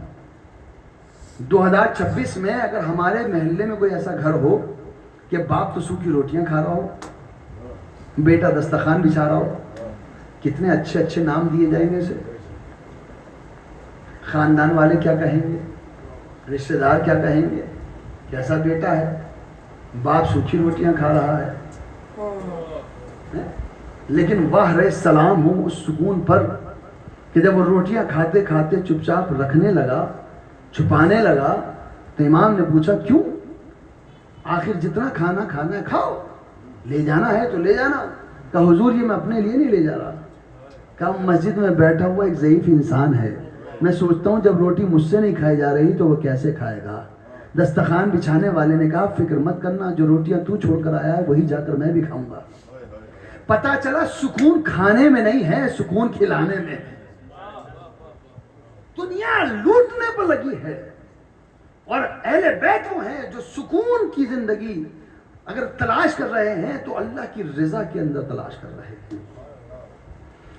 2026 میں اگر ہمارے محلے میں کوئی ایسا گھر ہو کہ باپ تو سوکھی روٹیاں کھا رہا ہو، بیٹا دسترخوان بچھا رہا ہو، کتنے اچھے اچھے نام دیے جائیں گے اسے۔ خاندان والے کیا کہیں گے، رشتہ دار کیا کہیں گے، کیسا بیٹا ہے، باپ سوکھی روٹیاں کھا رہا ہے۔ لیکن واہ رے سلام ہو اس سکون پر کہ جب وہ روٹیاں کھاتے کھاتے چپ چاپ رکھنے لگا، چھپانے لگا، تو امام نے پوچھا کیوں؟ آخر جتنا کھانا کھانا ہے کھاؤ، لے جانا ہے تو لے جانا۔ کہا حضور یہ میں اپنے لیے نہیں لے جا رہا۔ کہا مسجد میں بیٹھا ہوا ایک ضعیف انسان ہے، میں سوچتا ہوں جب روٹی مجھ سے نہیں کھائی جا رہی تو وہ کیسے کھائے گا۔ دسترخوان بچھانے والے نے کہا فکر مت کرنا، جو روٹیاں تو چھوڑ کر آیا ہے وہی جا کر میں بھی کھاؤں گا۔ پتا چلا سکون کھانے میں نہیں ہے، سکون کھلانے میں ہے۔ دنیا لوٹنے پر لگی ہے، اور اہل بیت وہ ہیں جو سکون کی زندگی اگر تلاش کر رہے ہیں تو اللہ کی رضا کے اندر تلاش کر رہے ہیں۔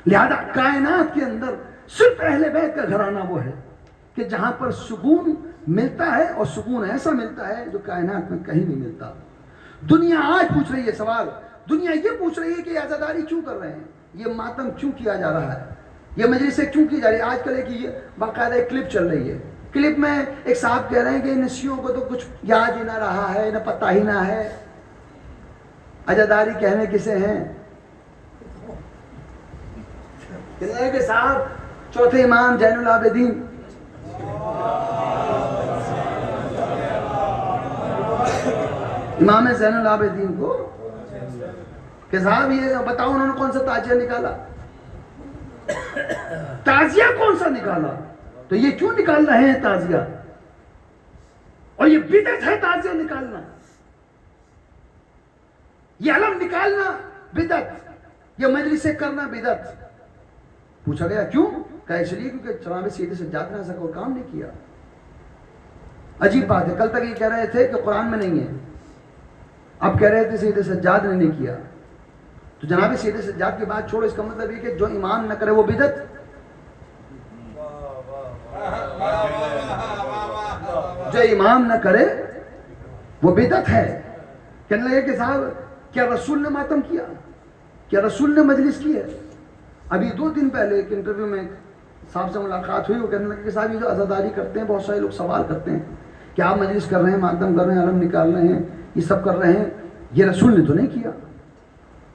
لہذا کائنات کے اندر صرف اہل بیت کا گھرانہ وہ ہے کہ جہاں پر سکون ملتا ہے، اور سکون ایسا ملتا ہے جو کائنات میں کہیں نہیں ملتا۔ دنیا آج پوچھ رہی ہے سوال، دنیا یہ پوچھ رہی ہے کہ عزاداری کیوں کر رہے ہیں، یہ ماتم کیوں کیا جا رہا ہے، یہ مجلسیں کیوں کی جا رہی ہے۔ آج کل ایک یہ باقاعدہ ایک کلپ چل رہی ہے، کلپ میں ایک صاحب کہہ رہے ہیں کہ نسیوں کو تو کچھ یاد ہی نہ رہا ہے، نہ پتہ ہی نہ ہے، عزاداری کہنے کسے ہیں؟ کہتے ہیں کہ صاحب چوتھے امام زین العابدین امام زین العابدین کو کہ صاحب یہ بتاؤ انہوں نے کون سا تعزیہ نکالا، تعزیہ کون سا نکالا، تو یہ کیوں نکال رہے ہیں تعزیہ، اور یہ بدعت ہے تعزیہ نکالنا، یہ علم نکالنا بدعت، یہ مجلسیں کرنا بدعت۔ پوچھا گیا کیوں؟ کہا اس لیے کیونکہ جناب سید سجاد نے ایسا کوئی کام نہیں کیا۔ عجیب بات ہے، کل تک یہ کہہ رہے تھے کہ قرآن میں نہیں ہے، اب کہہ رہے تھے سید سجاد نے نہیں کیا، تو جناب سید سجاد کی بات چھوڑو، اس کا مطلب یہ کہ جو امام نہ کرے وہ بدعت، جو امام نہ کرے وہ بدعت ہے۔ کہنے لگے کہ صاحب کیا رسول نے ماتم کیا، کیا رسول نے مجلس کی ہے؟ ابھی 2 دن پہلے ایک انٹرویو میں صاحب سے ملاقات ہوئی، وہ کہنے لگے کہ صاحب یہ جو عزاداری کرتے ہیں بہت سارے لوگ سوال کرتے ہیں کہ آپ مجلس کر رہے ہیں، ماتم کر رہے ہیں، علم نکال رہے ہیں، یہ سب کر رہے ہیں، یہ رسول نے تو نہیں کیا۔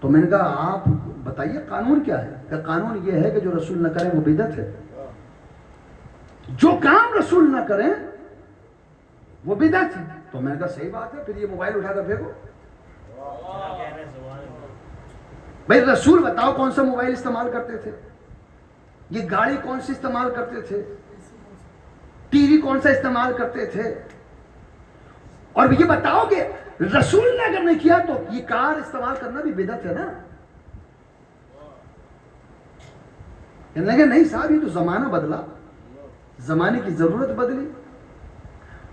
تو میں نے کہا آپ بتائیے قانون کیا ہے؟ کہ قانون یہ ہے کہ جو رسول نہ کرے وہ بدعت ہے، جو کام رسول نہ کریں وہ بدعت ہے۔ تو میں نے کہا صحیح بات ہے، پھر یہ موبائل اٹھا کر پھینکو، بھائی رسول بتاؤ کون سا موبائل استعمال کرتے تھے؟ یہ گاڑی کون سی استعمال کرتے تھے؟ ٹی وی کون سا استعمال کرتے تھے؟ اور یہ بتاؤ کہ رسول نے اگر نہیں کیا تو یہ کار استعمال کرنا بھی بدعت ہے نا؟ کہنے لگے نہیں صاحب یہ تو زمانہ بدلا، زمانے کی ضرورت بدلی.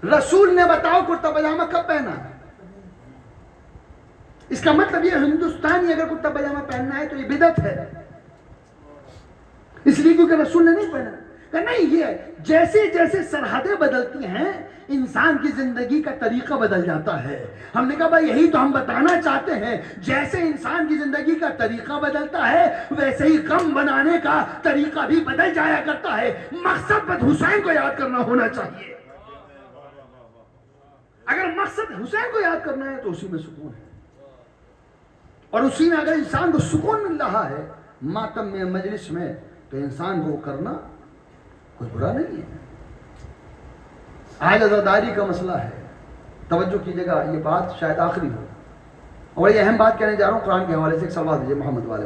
رسول نے بتاؤ کرتا پاجامہ کب پہنا؟ اس کا مطلب یہ ہندوستانی اگر کرتا پاجامہ پہننا ہے تو یہ بدعت ہے، اس لیے کیونکہ رسول نے نہیں پہنا. کہ نہیں، یہ جیسے جیسے سرحدیں بدلتی ہیں انسان کی زندگی کا طریقہ بدل جاتا ہے. ہم نے کہا بھائی یہی تو ہم بتانا چاہتے ہیں، جیسے انسان کی زندگی کا طریقہ بدلتا ہے ویسے ہی غم بنانے کا طریقہ بھی بدل جایا کرتا ہے. مقصد بس حسین کو یاد کرنا ہونا چاہیے. اگر مقصد حسین کو یاد کرنا ہے تو اسی میں سکون ہے، اور اسی میں اگر انسان کو سکون مل رہا ہے ماتم میں، مجلس میں، تو انسان کو کرنا کوئی برا نہیں ہے. آج عزاداری کا مسئلہ ہے، توجہ کیجیے گا، یہ بات شاید آخری ہو اور یہ اہم بات کہنے جا رہا ہوں. قرآن کے حوالے سے ایک سوال دیجیے محمد والے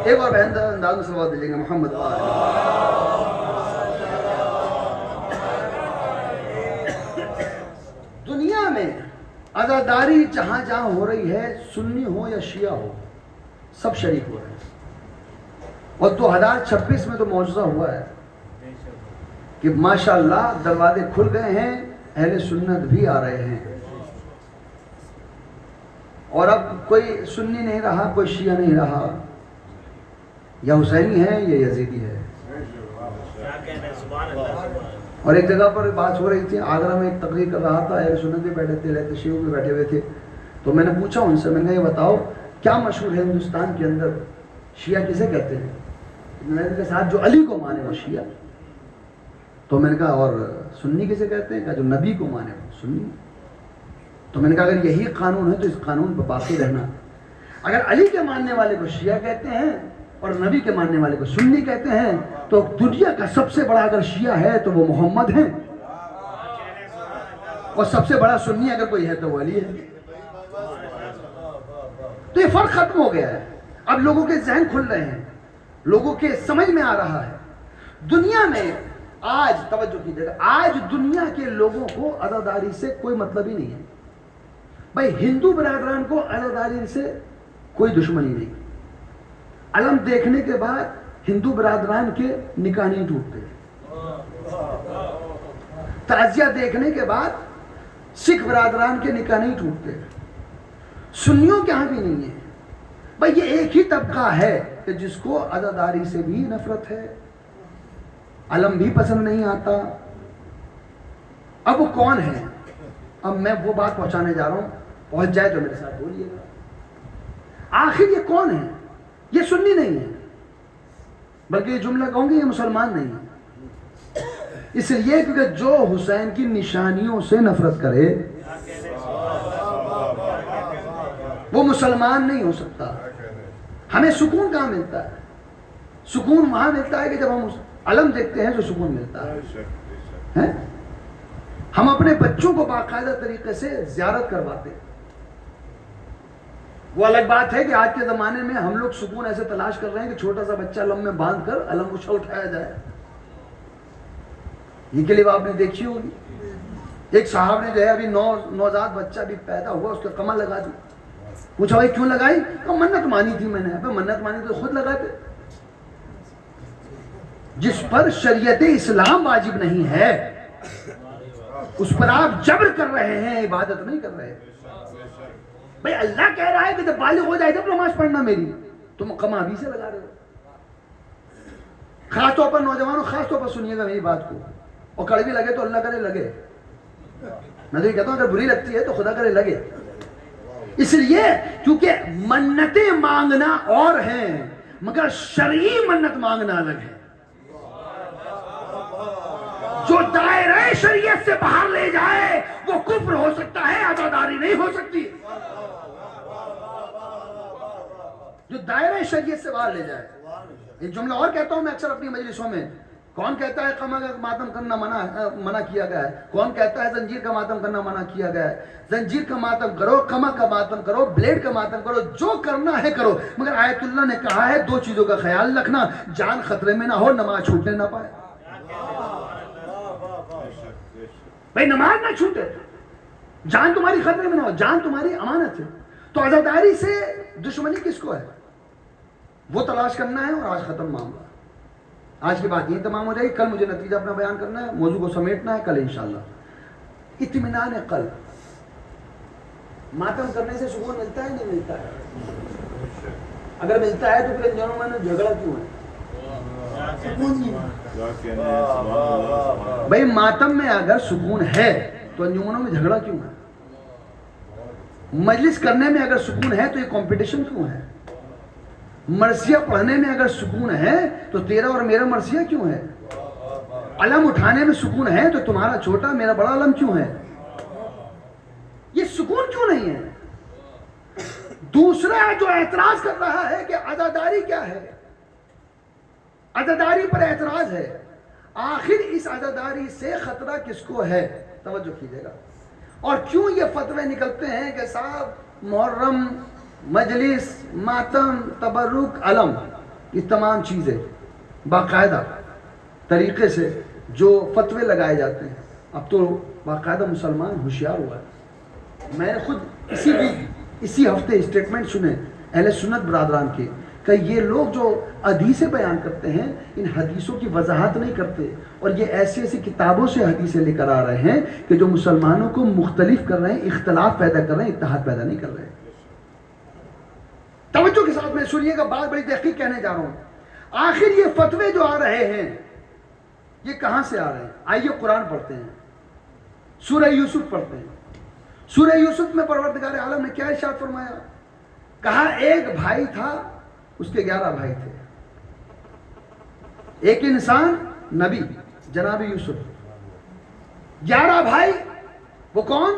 ایک اور بہن انداز میں سوال دیجیے گا محمد والے. دنیا میں عزاداری جہاں جہاں ہو رہی ہے، سنی ہو یا شیعہ ہو، سب شریک ہو رہے ہیں. اور 2026 میں تو معجزہ ہوا ہے کہ ماشاءاللہ دروازے کھل گئے ہیں، اہل سنت بھی آ رہے ہیں، اور اب کوئی سنی نہیں رہا، کوئی شیعہ نہیں رہا، یا حسینی ہے یا یزیدی ہے. اور ایک جگہ پر بات ہو رہی تھی، آگرہ میں ایک تقریر کر رہا تھا، اہل سنت بھی بیٹھے تھے، اہل تشیع بھی بیٹھے ہوئے تھے. تو میں نے پوچھا ان سے، میں نے کہا یہ بتاؤ کیا مشہور ہے ہندوستان کے اندر، شیعہ کسے کہتے ہیں؟ میں نے کہا جو علی کو مانے وہ شیعہ. تو میں نے کہا اور سنی کسے کہتے ہیں؟ کہا جو نبی کو مانے وہ سنی. تو میں نے کہا اگر یہی قانون ہے تو اس قانون پر باقی رہنا. اگر علی کے ماننے والے کو شیعہ کہتے ہیں اور نبی کے ماننے والے کو سنی کہتے ہیں تو دنیا کا سب سے بڑا اگر شیعہ ہے تو وہ محمد ہیں، اور سب سے بڑا سنی اگر کوئی ہے تو وہ علی ہے. تو یہ فرق ختم ہو گیا ہے. اب لوگوں کے ذہن کھل رہے ہیں، لوگوں کے سمجھ میں آ رہا ہے. دنیا میں آج توجہ کیجیے گا، آج دنیا کے لوگوں کو عزاداری سے کوئی مطلب ہی نہیں ہے. بھائی ہندو برادران کو عزاداری سے کوئی دشمنی نہیں. علم دیکھنے کے بعد ہندو برادران کے نکاح نہیں ٹوٹتے، تعزیہ دیکھنے کے بعد سکھ برادران کے نکاح نہیں ٹوٹتے، سنیوں کے ہاں بھی نہیں ہے. بھائی یہ ایک ہی طبقہ ہے کہ جس کو عزاداری سے بھی نفرت ہے، علم بھی پسند نہیں آتا. اب وہ کون ہے؟ اب میں وہ بات پہنچانے جا رہا ہوں، پہنچ جائے تو میرے ساتھ بولیے گا. آخر یہ کون ہے؟ یہ سنی نہیں ہے، بلکہ یہ جملہ کہوں گے یہ مسلمان نہیں ہے. اس لیے کیونکہ جو حسین کی نشانیوں سے نفرت کرے وہ مسلمان نہیں ہو سکتا. ہمیں سکون کہاں ملتا ہے؟ سکون وہاں ملتا ہے کہ جب ہم علم دیکھتے ہیں تو سکون ملتا ہے. ہم اپنے بچوں کو باقاعدہ طریقے سے زیارت کرواتے ہیں. وہ الگ بات ہے کہ آج کے زمانے میں ہم لوگ سکون ایسے تلاش کر رہے ہیں کہ چھوٹا سا بچہ علم میں باندھ کر علم اٹھایا جائے. یہ کلپ آپ نے دیکھی ہوگی. ایک صاحب نے جو ہے ابھی نوزاد بچہ بھی پیدا ہوا، اس کے کمر لگا دی. پوچھا بھائی کیوں لگائی؟ منت مانی تھی میں نے. منت مانی تو خود لگاتے. جس پر شریعت اسلام واجب نہیں ہے اس پر آپ جبر کر رہے ہیں، عبادت نہیں کر رہے. بھائی اللہ کہہ رہا ہے کہ جب بالغ ہو جائے تب نماز پڑھنا میری، تم کما ابھی سے لگا رہے ہو. خاص طور پر نوجوانوں، خاص طور پر سنیے گا میری بات کو، اور کڑوی لگے تو اللہ کرے لگے. میں تو یہ کہتا ہوں اگر بری لگتی ہے تو خدا کرے لگے. اس لیے کیونکہ منتیں مانگنا اور ہیں مگر شرعی منت مانگنا الگ ہے. جو دائرہ شریعت سے باہر لے جائے وہ کفر ہو سکتا ہے، عزاداری نہیں ہو سکتی. جو دائرہ شریعت سے باہر لے جائے. ایک جملہ اور کہتا ہوں میں اکثر اپنی مجلسوں میں کون کہتا ہے قمع کا ماتم کرنا منع کیا گیا ہے؟ کون کہتا ہے زنجیر کا ماتم کرنا منع کیا گیا ہے؟ زنجیر کا ماتم کرو، قمع کا ماتم کرو، بلیڈ کا ماتم کرو، جو کرنا ہے کرو، مگر آیت اللہ نے کہا ہے 2 چیزوں کا خیال رکھنا، جان خطرے میں نہ ہو، نماز چھوٹنے نہ پائے. بھائی نماز نہ چھوٹے، جان تمہاری خطرے میں نہ ہو، جان تمہاری امانت ہے. تو عزاداری سے دشمنی کس کو ہے؟ وہ تلاش کرنا ہے. اور آج ختم معاملہ. آج کی بات یہ تمام ہو جائے گی. کل مجھے نتیجہ اپنا بیان کرنا ہے، موضوع کو سمیٹنا ہے کل انشاءاللہ. اطمینان قلب. ماتم کرنے سے سکون ملتا ہے نہیں ملتا ہے؟ اگر ملتا ہے تو پھر ان دونوں میں جھگڑا کیوں ہے؟ بھائی ماتم میں اگر سکون ہے تو انجمنوں میں جھگڑا کیوں ہے؟ مجلس کرنے میں اگر سکون ہے تو یہ کمپٹیشن کیوں ہے؟ مرثیہ پڑھنے میں اگر سکون ہے تو تیرا اور میرا مرثیہ کیوں ہے؟ علم اٹھانے میں سکون ہے تو تمہارا چھوٹا میرا بڑا علم کیوں ہے؟ یہ سکون کیوں نہیں ہے؟ دوسرا جو اعتراض کر رہا ہے کہ عزاداری کیا ہے، عزاداری پر اعتراض ہے. آخر اس عزاداری سے خطرہ کس کو ہے؟ توجہ کیجیے گا. اور کیوں یہ فتوے نکلتے ہیں کہ صاحب محرم، مجلس، ماتم، تبرک، علم، یہ تمام چیزیں باقاعدہ طریقے سے جو فتوے لگائے جاتے ہیں. اب تو باقاعدہ مسلمان ہوشیار ہوا ہے. میں نے خود اسی ہفتے اسٹیٹمنٹ سنے اہل سنت برادران کے کہ یہ لوگ جو حدیثیں بیان کرتے ہیں ان حدیثوں کی وضاحت نہیں کرتے، اور یہ ایسی کتابوں سے حدیثیں لے کر آ رہے ہیں کہ جو مسلمانوں کو مختلف کر رہے ہیں، اختلاف پیدا کر رہے ہیں، اتحاد پیدا نہیں کر رہے ہیں. توجہ کے ساتھ میں سنیے گا، بات بڑی تحقیق کہنے جا رہا ہوں. آخر یہ فتوے جو آ رہے ہیں یہ کہاں سے آ رہے ہیں؟ آئیے قرآن پڑھتے ہیں، سورہ یوسف پڑھتے ہیں. سورہ یوسف میں پروردگار عالم نے کیا ارشاد فرمایا؟ کہا ایک بھائی تھا، اس کے 11 بھائی تھے. ایک انسان نبی جناب یوسف، 11 بھائی. وہ کون؟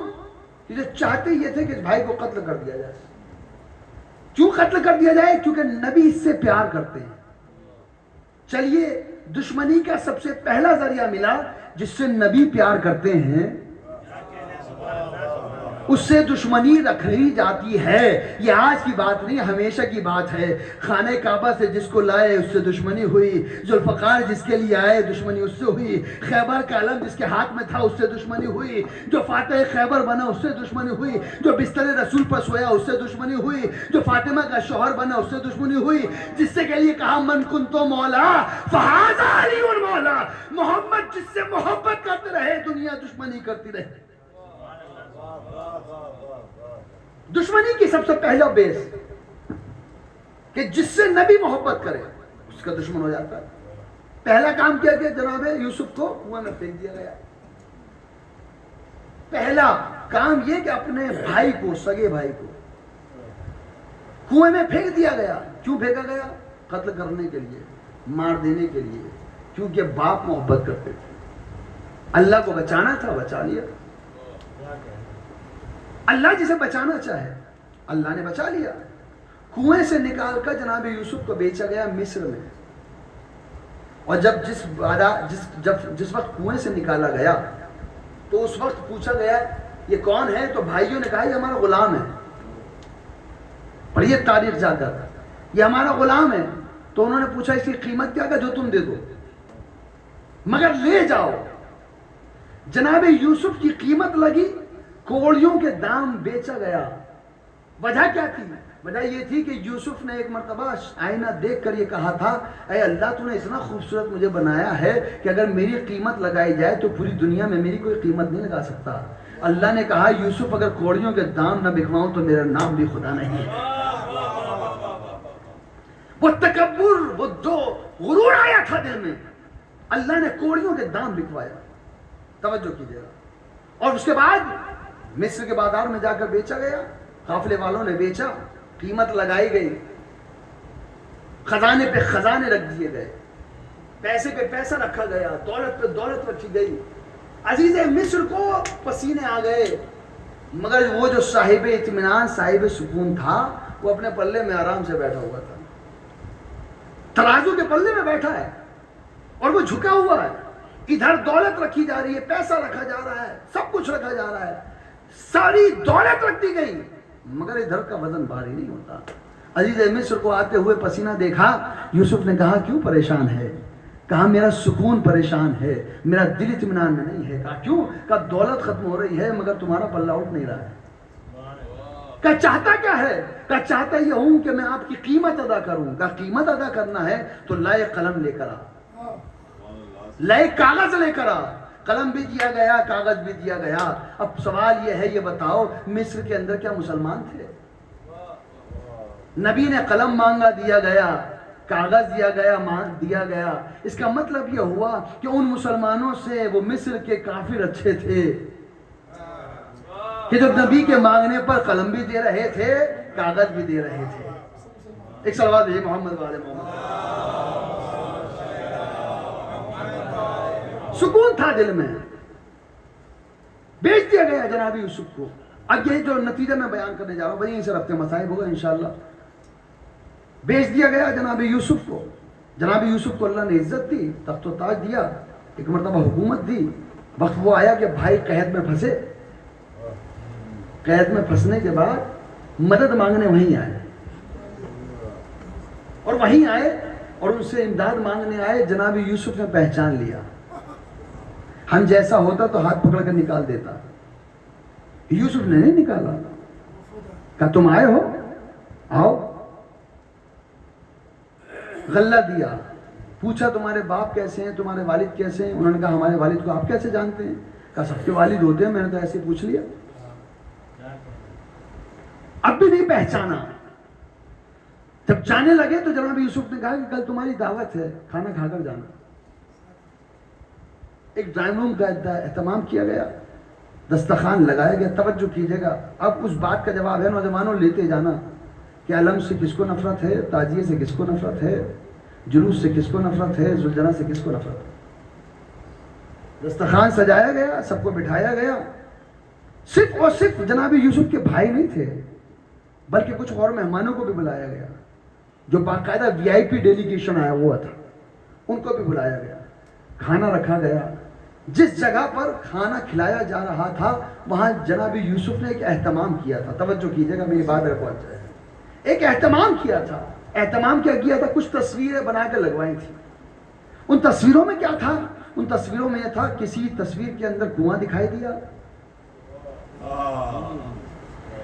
جو چاہتے یہ تھے کہ اس بھائی کو قتل کر دیا جائے. کیوں قتل کر دیا جائے؟ کیونکہ نبی اس سے پیار کرتے ہیں. چلیے دشمنی کا سب سے پہلا ذریعہ ملا جس سے نبی پیار کرتے ہیں، اس سے دشمنی رکھی جاتی ہے. یہ آج کی بات نہیں، ہمیشہ کی بات ہے. خانہ کعبہ سے جس کو لائے اس سے دشمنی ہوئی، ذوالفقار جس کے لیے آئے دشمنی اس سے ہوئی، خیبر کا علم جس کے ہاتھ میں تھا اس سے دشمنی ہوئی، جو فاتح خیبر بنا اس سے دشمنی ہوئی، جو بستر رسول پر سویا اس سے دشمنی ہوئی، جو فاطمہ کا شوہر بنا اس سے دشمنی ہوئی، جس سے کے لیے کہا من کنتو مولا فہذا علی مولا. محمد جس سے محبت کرتے رہے دنیا دشمنی کرتی رہے. دشمنی کی سب سے پہلا بیس کہ جس سے نبی محبت کرے اس کا دشمن ہو جاتا ہے. پہلا کام کیا کہ جناب یوسف کو کنویں میں پھینک دیا گیا. پہلا کام یہ کہ اپنے بھائی کو، سگے بھائی کو کنویں میں پھینک دیا گیا. کیوں پھینکا گیا؟ قتل کرنے کے لیے، مار دینے کے لیے. کیونکہ باپ محبت کرتے تھے. اللہ کو بچانا تھا، بچا لیا. اللہ جسے بچانا چاہے اللہ نے بچا لیا. کنویں سے نکال کر جناب یوسف کو بیچا گیا مصر میں. اور جس وقت کنویں سے نکالا گیا تو اس وقت پوچھا گیا یہ کون ہے؟ تو بھائیوں نے کہا یہ ہمارا غلام ہے. پڑھیے تاریخ جا کر، یہ ہمارا غلام ہے. تو انہوں نے پوچھا اس کی قیمت کیا؟ کہ جو تم دے دو مگر لے جاؤ. جناب یوسف کی قیمت لگی، کوڑیوں کے دام بیچا گیا. وجہ کیا تھی؟ وجہ یہ تھی کہ یوسف نے ایک مرتبہ آئینہ دیکھ کر یہ کہا تھا اے اللہ تو نے اتنا خوبصورت مجھے بنایا ہے کہ اگر میری قیمت لگائی جائے تو پوری دنیا میں میری کوئی قیمت نہیں لگا سکتا. اللہ نے کہا یوسف اگر کوڑیوں کے دام نہ بکواؤں تو میرا نام بھی خدا نہیں ہے. وہ تکبر، وہ جو غرور آیا تھا دل میں، اللہ نے کوڑیوں کے دام بکوایا. توجہ کیجیے گا. اور اس کے بعد مصر کے بازار میں جا کر بیچا گیا. قافلے والوں نے بیچا، قیمت لگائی گئی، خزانے پہ خزانے رکھ دیے گئے، پیسے پہ پیسہ رکھا گیا، دولت پہ دولت رکھی گئی. عزیز مصر کو پسینے آ گئے، مگر وہ جو صاحب اطمینان، صاحب سکون تھا وہ اپنے پلے میں آرام سے بیٹھا ہوا تھا. ترازو کے پلے میں بیٹھا ہے. اور وہ جھکا ہوا ہے. ادھر دولت رکھی جا رہی ہے, پیسہ رکھا جا رہا ہے, سب کچھ رکھا جا رہا ہے, ساری دولت رکھ دی گئی, مگر ادھر کا وزن بھاری نہیں ہوتا. عزیز مصر کو آتے ہوئے پسینہ دیکھا, یوسف نے کہا کیوں پریشان ہے؟ کہا میرا سکون پریشان ہے, میرا دل اطمینان میں نہیں ہے. کہا کیوں؟ کہا دولت ختم ہو رہی ہے مگر تمہارا پلہ اٹھ نہیں رہا ہے. کہا چاہتا کیا ہے؟ کہا چاہتا یہ ہوں کہ میں آپ کی قیمت ادا کروں. کہا قیمت ادا کرنا ہے تو لائے قلم لے کر آ, لائے کاغذ لے کر آ. قلم بھی دیا گیا, کاغذ بھی دیا گیا. اب سوال یہ ہے, یہ بتاؤ مصر کے اندر کیا مسلمان تھے؟ نبی نے قلم مانگا, دیا گیا, کاغذ دیا گیا. اس کا مطلب یہ ہوا کہ ان مسلمانوں سے وہ مصر کے کافر اچھے تھے کہ جب نبی کے مانگنے پر قلم بھی دے رہے تھے, کاغذ بھی دے رہے تھے. ایک صلوات ہے محمد والے محمد. سکون تھا دل میں. بیچ دیا گیا جناب یوسف کو. اب یہ جو نتیجہ میں بیان کرنے جا رہا ہوں وہیں سے ربط مصائب ہوگا انشاءاللہ. بیچ دیا گیا جناب یوسف کو. جناب یوسف کو اللہ نے عزت دی, تخت و تاج دیا, ایک مرتبہ حکومت دی. وقت وہ آیا کہ بھائی قید میں پھنسے. قید میں پھنسنے کے بعد مدد مانگنے وہیں آئے, اور وہیں آئے اور ان سے امداد مانگنے آئے. جناب یوسف نے پہچان لیا. ہم جیسا ہوتا تو ہاتھ پکڑ کر نکال دیتا. یوسف نے نہیں نکالا. کہا تم آئے ہو, آؤ. غلہ دیا, پوچھا تمہارے باپ کیسے ہیں, تمہارے والد کیسے ہیں؟ انہوں نے کہا ہمارے والد کو آپ کیسے جانتے ہیں؟ کہا سب کے والد ہوتے ہیں, میں نے تو ایسے پوچھ لیا. اب بھی نہیں پہچانا. جب جانے لگے تو جناب یوسف نے کہا کہ کل تمہاری دعوت ہے, کھانا کھا کر جانا. ایک ڈرائنگ روم کا اہتمام کیا گیا, دسترخوان لگایا گیا. توجہ کیجیے گا, اب اس بات کا جواب ہے نوجوانوں لیتے جانا کہ علم سے کس کو نفرت ہے, تاجیے سے کس کو نفرت ہے, جلوس سے کس کو نفرت ہے, ذوالجناح سے کس کو نفرت ہے. دسترخوان سجایا گیا, سب کو بٹھایا گیا. صرف اور صرف جناب یوسف کے بھائی نہیں تھے بلکہ کچھ اور مہمانوں کو بھی بلایا گیا جو باقاعدہ VIP ڈیلیگیشن آیا ہوا تھا, ان کو بھی بلایا گیا. کھانا رکھا گیا. جس جگہ پر کھانا کھلایا جا رہا تھا وہاں جناب یوسف نے ایک اہتمام کیا تھا. توجہ کیجیے گا, میری بات پر پہنچ جائے. ایک اہتمام کیا تھا. اہتمام کیا کیا تھا؟ کچھ تصویریں بنا کے لگوائی تھی. ان تصویروں میں کیا تھا؟ ان تصویروں میں یہ تھا, کسی تصویر کے اندر کنواں دکھائی دیا,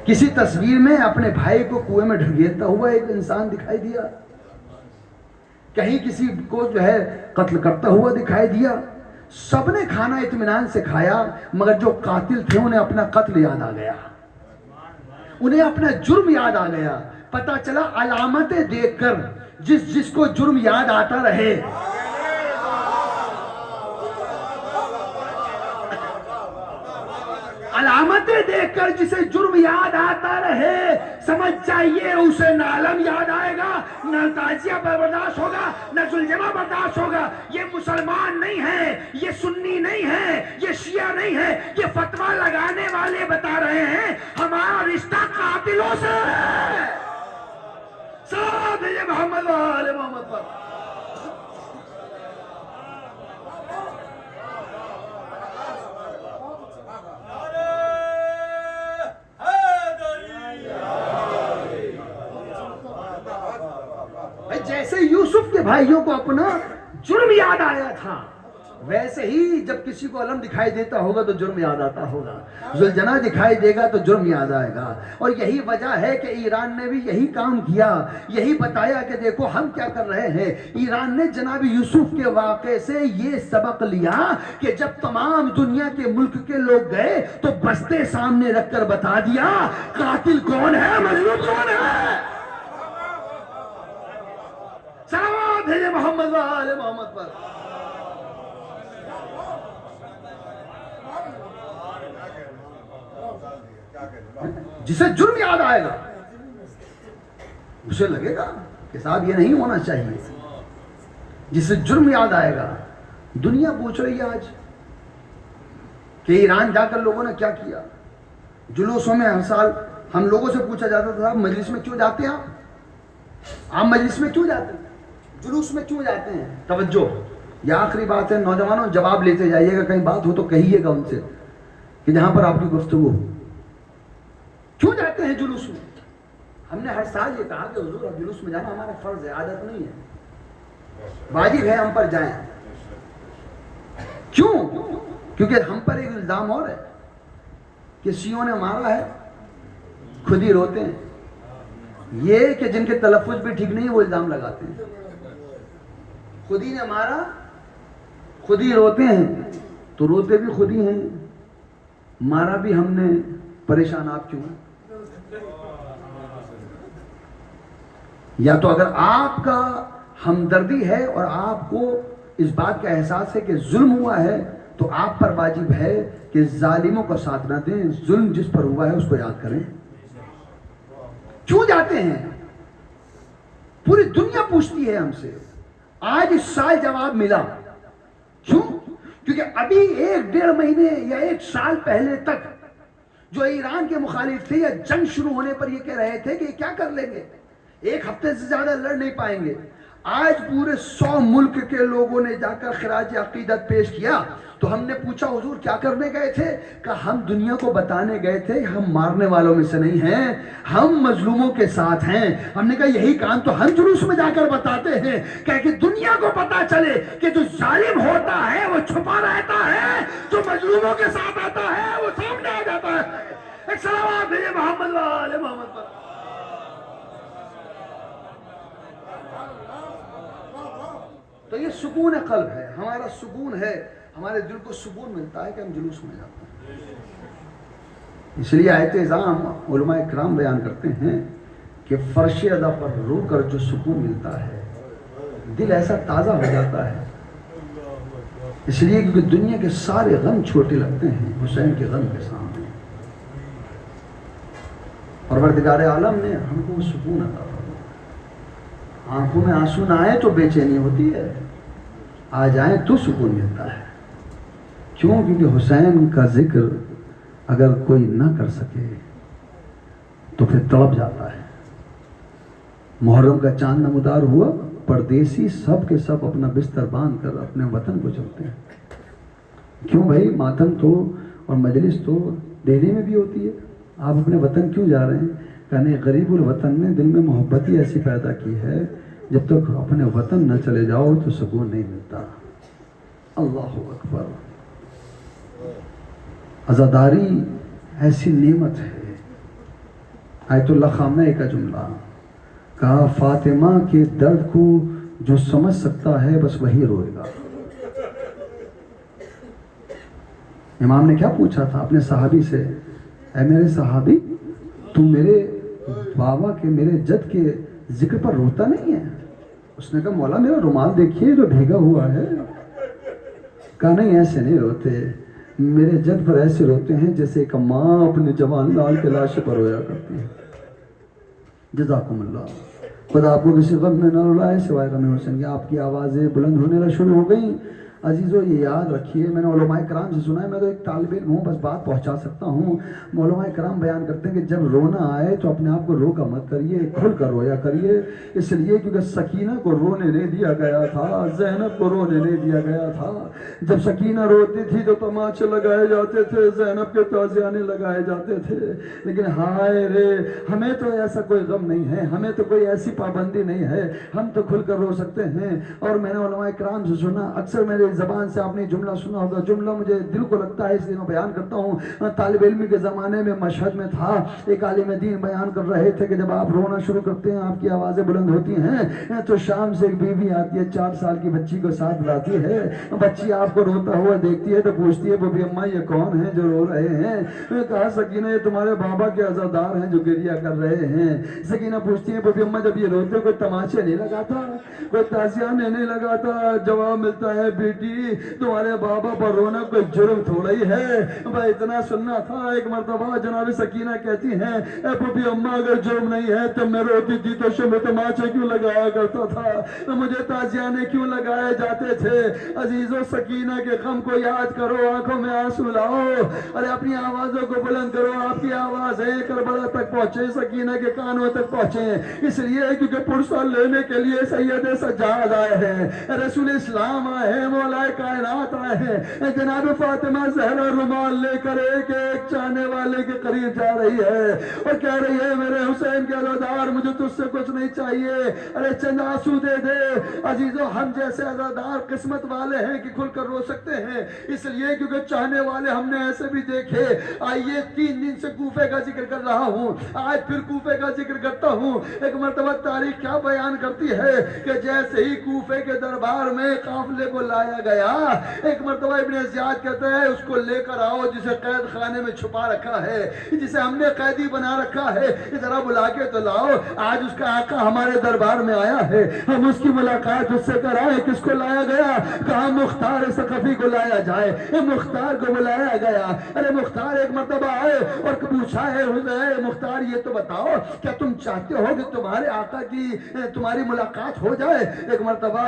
کسی تصویر میں اپنے بھائی کو کنویں میں ڈھکیلتا ہوا ایک انسان دکھائی دیا, کہیں کسی کو جو ہے قتل کرتا ہوا دکھائی دیا. سب نے کھانا اطمینان سے کھایا مگر جو قاتل تھے انہیں اپنا قتل یاد آ گیا, انہیں اپنا جرم یاد آ گیا. پتہ چلا علامتیں دیکھ کر جس کو جرم یاد آتا رہے, علامتیں دیکھ کر جسے جرم یاد آتا رہے, سمجھ جائیے اسے نہ علم یاد آئے گا, نہ تازیہ برداشت ہوگا, نہ ذوالجناح برداشت ہوگا. یہ مسلمان نہیں ہے, یہ سنی نہیں ہے, یہ شیعہ نہیں ہے, یہ فتویٰ لگانے والے بتا رہے ہیں ہمارا رشتہ قاتلوں سے ہے. ساتھ ہے محمد وآل محمد پر. جیسے یوسف کے بھائیوں کو اپنا جرم یاد آیا تھا ویسے ہی جب کسی کو علم دکھائی دیتا ہوگا تو جرم یاد آتا ہوگا, ذوالجناح دکھائی دے گا تو جرم یاد آئے گا. اور یہی وجہ ہے کہ ایران نے بھی یہی کام کیا, یہی بتایا کہ دیکھو ہم کیا کر رہے ہیں. ایران نے جناب یوسف کے واقعے سے یہ سبق لیا کہ جب تمام دنیا کے ملک کے لوگ گئے تو بستے سامنے رکھ کر بتا دیا قاتل کون ہے, مظلوم کون ہے. صلوات ہے محمد وآل محمد پر. جسے جرم یاد آئے گا اسے لگے گا کہ صاحب یہ نہیں ہونا چاہیے. جسے جرم یاد آئے گا. دنیا پوچھ رہی ہے آج کہ ایران جا کر لوگوں نے کیا کیا. جلوسوں میں ہر سال ہم لوگوں سے پوچھا جاتا تھا مجلس میں کیوں جاتے ہیں آپ مجلس میں کیوں جاتے ہیں, جلوس میں کیوں جاتے ہیں. توجہ, یہ آخری بات ہے نوجوانوں، جواب لیتے جائیے گا، کہیں بات ہو تو کہیے گا ان سے کہ جہاں پر آپ کی گفتگو ہو۔ کیوں جاتے ہیں جلوس میں؟ ہم نے ہر سال یہ کہا کہ حضور اب جلوس میں جانا ہمارا فرض ہے، عادت نہیں ہے، واجب ہے ہم پر جائیں۔ کیوں؟ کیونکہ ہم پر ایک الزام اور ہے کہ شیعوں نے مارا ہے، خود ہی روتے ہیں۔ یہ کہ جن کے تلفظ بھی ٹھیک نہیں وہ الزام لگاتے ہیں، خود ہی نے مارا، خود ہی روتے ہیں، تو روتے بھی خود ہی ہیں، مارا بھی ہم نے، پریشان آپ کیوں ہیں؟ یا تو اگر آپ کا ہمدردی ہے اور آپ کو اس بات کا احساس ہے کہ ظلم ہوا ہے تو آپ پر واجب ہے کہ ظالموں کا ساتھ نہ دیں، ظلم جس پر ہوا ہے اس کو یاد کریں۔ کیوں جاتے ہیں؟ پوری دنیا پوچھتی ہے ہم سے، آج اس سال جواب ملا۔ کیوں؟ کیونکہ ابھی 1-1.5 مہینے یا 1 سال پہلے تک جو ایران کے مخالف تھے یا جنگ شروع ہونے پر یہ کہہ رہے تھے کہ یہ کیا کر لیں گے، 1 ہفتے سے زیادہ لڑ نہیں پائیں گے، آج پورے 100 ملک کے لوگوں نے جا کر خراج عقیدت پیش کیا۔ تو ہم نے پوچھا حضور کیا کرنے گئے تھے؟ کہ ہم دنیا کو بتانے گئے تھے ہم مارنے والوں میں سے نہیں ہیں، ہم مظلوموں کے ساتھ ہیں۔ ہم نے کہا یہی کام تو ہم جلوس میں جا کر بتاتے ہیں کہ دنیا کو پتا چلے کہ جو ظالم ہوتا ہے وہ چھپا رہتا ہے، جو مظلوموں کے ساتھ آتا ہے وہ سامنے آ جاتا ہے۔ ایک صلوات بھیجئے محمد و آل محمد پر۔ تو یہ سکون قلب ہے، ہمارا سکون ہے، ہمارے دل کو سکون ملتا ہے کہ ہم جلوس میں جاتے ہیں۔ اس لیے آیت اعظام علماء کرام بیان کرتے ہیں کہ فرش ادا پر رو کر جو سکون ملتا ہے دل ایسا تازہ ہو جاتا ہے، اس لیے کیونکہ دنیا کے سارے غم چھوٹے لگتے ہیں حسین کے غم کے سامنے۔ پروردگار عالم نے ہم کو سکون عطا فرمایا، آنکھوں میں آنسو نہ آئے تو بے چینی ہوتی ہے، آ جائیں تو سکون ملتا ہے۔ کیوں؟ کیونکہ حسین کا ذکر اگر کوئی نہ کر سکے تو پھر تڑپ جاتا ہے۔ محرم کا چاند نمودار ہوا، پردیسی سب کے سب اپنا بستر باندھ کر اپنے وطن کو چلتے ہیں۔ کیوں بھائی؟ ماتم تو اور مجلس تو دہلی میں بھی ہوتی ہے، آپ اپنے وطن کیوں جا رہے ہیں؟ کہنے غریب الوطن نے دل میں محبت ہی ایسی پیدا کی ہے، جب تک اپنے وطن نہ چلے جاؤ تو سکون نہیں ملتا۔ اللہ اکبر! عزاداری ایسی نعمت ہے۔ آیت اللہ خامنہ کا جملہ کہا فاطمہ کے درد کو جو سمجھ سکتا ہے بس وہی روئے گا۔ امام نے کیا پوچھا تھا اپنے صحابی سے؟ اے میرے صحابی، تو میرے بابا کے، میرے جد کے ذکر پر روتا نہیں ہے؟ اس نے کہا مولا میرا رومال دیکھیے جو بھیگا ہوا ہے۔ کہا نہیں ایسے نہیں روتے، میرے جد پر ایسے روتے ہیں جیسے ایک ماں اپنے جوان لال کے لاش پر رویا کرتی ہے۔ جزاکم اللہ۔ خدا آپ کو کسی غم میں نہ رلائے سوائے غم حسین کی۔ آپ کی آوازیں بلند ہونے شروع ہو گئیں۔ عزیزو یہ یاد رکھیے، میں نے علماء کرام سے سنا ہے، میں تو ایک طالب علم ہوں بس بات پہنچا سکتا ہوں۔ علماء کرام بیان کرتے ہیں کہ جب رونا آئے تو اپنے آپ کو روکا مت کریے، کھل کر رویا کریے، اس لیے کیونکہ سکینہ کو رونے نہیں دیا گیا تھا، زینب کو رونے نہیں دیا گیا تھا۔ جب سکینہ روتی تھی تو تماچے لگائے جاتے تھے، زینب کے تازیانے لگائے جاتے تھے، لیکن ہائے رے ہمیں تو ایسا کوئی غم نہیں ہے، ہمیں تو کوئی ایسی پابندی نہیں ہے، ہم تو کھل کر رو سکتے ہیں۔ اور میں نے علماء کرام سے سنا، اکثر میرے زبان سے آپ نے جملہ سنا ہوگا، جملہ مجھے دل کو لگتا ہے اس لیے میں بیان کرتا ہوں۔ طالب علمی کے زمانے میں مشہد میں تھا، ایک عالم دین بیان کر رہے تھے کہ جب آپ رونا شروع کرتے ہیں، آپ کی آوازیں بلند ہوتی ہیں تو شام سے ایک بیوی آتی ہے، 4 سال کی بچی کو ساتھ لاتی ہے، بچی آپ کو روتا ہوا دیکھتی ہے تو پوچھتی ہے بوبی اماں یہ کون ہیں جو رو رہے ہیں؟ میں نے کہا سکینہ یہ تمہارے بابا کے عزادار ہیں جو گریہ کر رہے ہیں۔ سکینہ پوچھتی ہے بوبی اماں جب یہ روتے کوئی تماچے نہیں لگاتا، کوئی تازیانے نہیں لگاتا؟ جواب ملتا ہے بیٹی بیٹی تمہارے بابا پر رونا کوئی جرم تھوڑا ہی ہے، میں اتنا سننا تھا۔ ایک مرتبہ جناب سکینہ کہتی ہیں اے پھوپھی اماں اگر جرم نہیں ہے تو میں روتی تھی تو شمع تماچے کیوں لگایا کرتا تھا، مجھے تازیانے کیوں لگائے جاتے تھے؟ عزیزو سکینہ کے غم کو یاد کرو، آنکھوں میں آنسو لاؤ، ارے اپنی آوازوں کو بلند کرو۔ آپ کی آوازیں کربلا تک پہنچے، سکینہ کے کانوں تک پہنچے، اس لیے کیونکہ پرسہ لینے کے لیے سید سجاد آئے ہیں، رسول اسلام آئے ہیں، مولا کائنات آئے ہیں۔ جناب فاطمہ زہرا رومال لے کر ایک ایک چاہنے والے کے قریب جا رہی ہے اور کہہ رہی ہے میرے حسین کے عزادار مجھے تجھ سے کچھ نہیں چاہیے، ارے چند آنسو دے دے۔ عزیزو ہم جیسے عزادار قسمت والے ہیں کہ کھل کر رو سکتے ہیں، اس لیے کیونکہ چاہنے والے ہم نے ایسے بھی دیکھے۔ آئیے 3 دن سے کوفے کا ذکر کر رہا ہوں، آج پھر کوفے کا ذکر کرتا ہوں۔ ایک مرتبہ تاریخ کیا بیان کرتی ہے کہ جیسے ہی کوفے کے دربار میں قافلے کو لایا گیا، ایک مرتبہ ابن زیاد کہتا ہے اس کو لے کر آؤ جسے قید خانے میں چھپا رکھا ہے، جسے ہم نے قیدی بنا رکھا ہے، ذرا بلا کے تو لاؤ۔ آج اس کا آقا ہمارے دربار میں آیا ہے، ہم اس کی ملاقات اس سے کرائیں۔ کس کو لایا گیا؟ کہا مختار ثقفی کو لایا جائے، مختار کو بلایا گیا۔ ارے مختار ایک مرتبہ آئے اور پوچھا ہے مختار یہ تو بتاؤ کیا تم چاہتے ہو کہ تمہارے آقا کی تمہاری ملاقات ہو جائے؟ ایک مرتبہ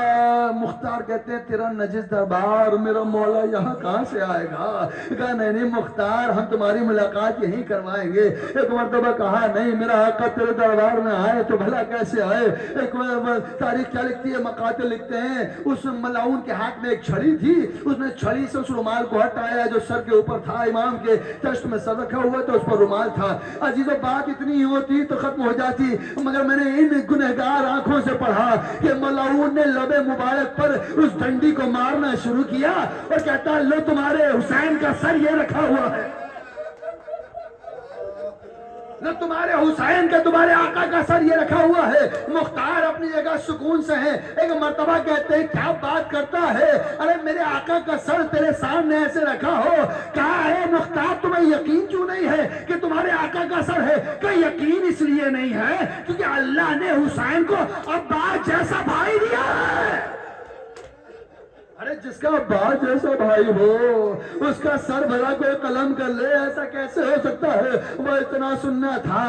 مختار کہتے ہیں تیرا نجس دربار میرا مولا یہاں کہاں سے آئے گا؟ کہا نہیں مختار ہم تمہاری ملاقات یہیں کروائیں گے۔ ایک مرتبہ کہا نہیں میرا آقا تیرے دربار میں آئے تو بھلا کیسے آئے؟ ایک تاریخ کیا لکھتی ہے، مقاتل لکھتے ہیں اس ملعون کے ہاتھ میں ایک چھڑی تھی، اس نے چھڑی سے اس رومال کو ہٹایا جو سر کے اوپر تھا، امام کے چشت میں سر رکھا ہوا تو اس پر رومال تھا۔ عزیزو بات اتنی ہوتی تو ختم ہو جاتی، مگر میں نے ان گنہگار آنکھوں سے پڑھا کہ ملعون نے لب مبارک پر اس ڈنڈی کو مارنا شروع کیا اور کہتا لو تمہارے حسین کا سر یہ رکھا ہوا ہے، نہ تمہارے حسین کا تمہارے آقا کا سر یہ رکھا ہوا ہے۔ مختار اپنی جگہ سکون سے ہیں، ایک مرتبہ کہتے ہیں کیا بات کرتا ہے، ارے میرے آقا کا سر تیرے سامنے ایسے رکھا ہو۔ کہا ہے مختار تمہیں یقین کیوں نہیں ہے کہ تمہارے آقا کا سر ہے؟ کہ یقین اس لیے نہیں ہے کیونکہ اللہ نے حسین کو عباس جیسا بھائی دیا ہے۔ ارے جس کا عباس جیسا بھائی ہو اس کا سر بھلا کوئی قلم کر لے، ایسا کیسے ہو سکتا ہے؟ وہ اتنا سننا تھا،